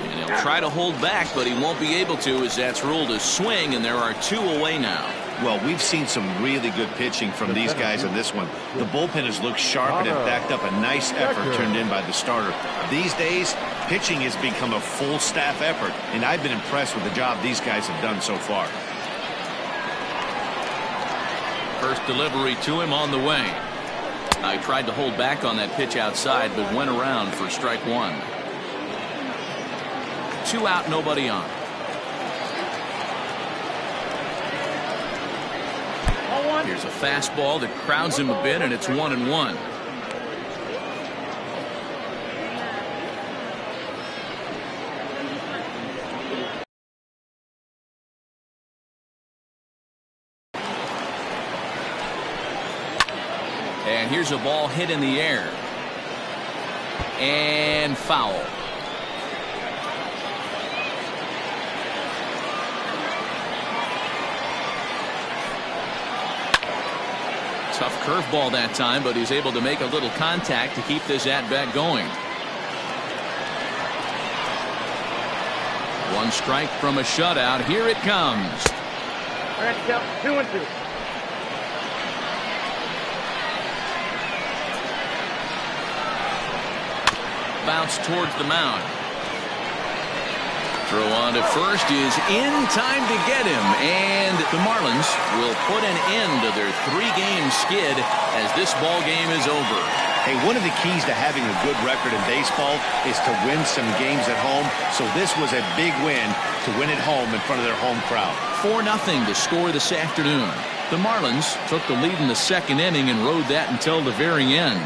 And he'll try to hold back, but he won't be able to, as that's ruled a swing, and there are 2 away now. Well, we've seen some really good pitching from these guys in this one. The bullpen has looked sharp and it backed up a nice effort turned in by the starter. These days, pitching has become a full staff effort, and I've been impressed with the job these guys have done so far. First delivery to him on the way. I tried to hold back on that pitch outside, but went around for strike 1. 2 out, nobody on. Here's a fastball that crowds him a bit, and it's 1-1. And here's a ball hit in the air. And foul. Tough curveball that time, but he's able to make a little contact to keep this at-bat going. 1 strike from a shutout. Here it comes. That's out 2-2. Bounce towards the mound. Throw on to first is in time to get him, and the Marlins will put an end to their 3-game skid as this ball game is over. Hey, one of the keys to having a good record in baseball is to win some games at home, so this was a big win to win at home in front of their home crowd. 4-0 to score this afternoon. The Marlins took the lead in the 2nd inning and rode that until the very end.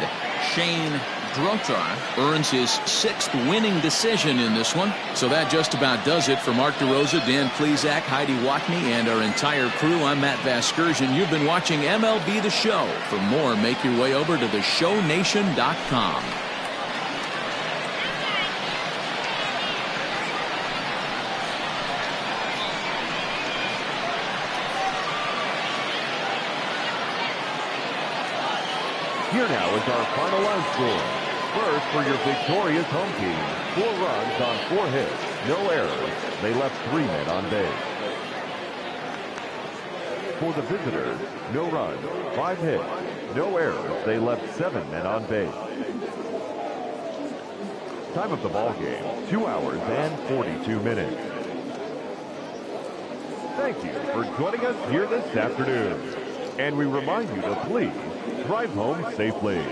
Shane Drotar earns his 6th winning decision in this one. So that just about does it for Mark DeRosa, Dan Plesac, Heidi Watney, and our entire crew. I'm Matt Vasgersian. You've been watching MLB The Show. For more, make your way over to theshownation.com. Here now is our final line score. First, for your victorious home team, 4 runs on 4 hits, no errors. They left 3 men on base. For the visitors, no runs, 5 hits, no errors. They left 7 men on base. Time of the ball game, 2 hours and 42 minutes. Thank you for joining us here this afternoon. And we remind you to please drive home safely.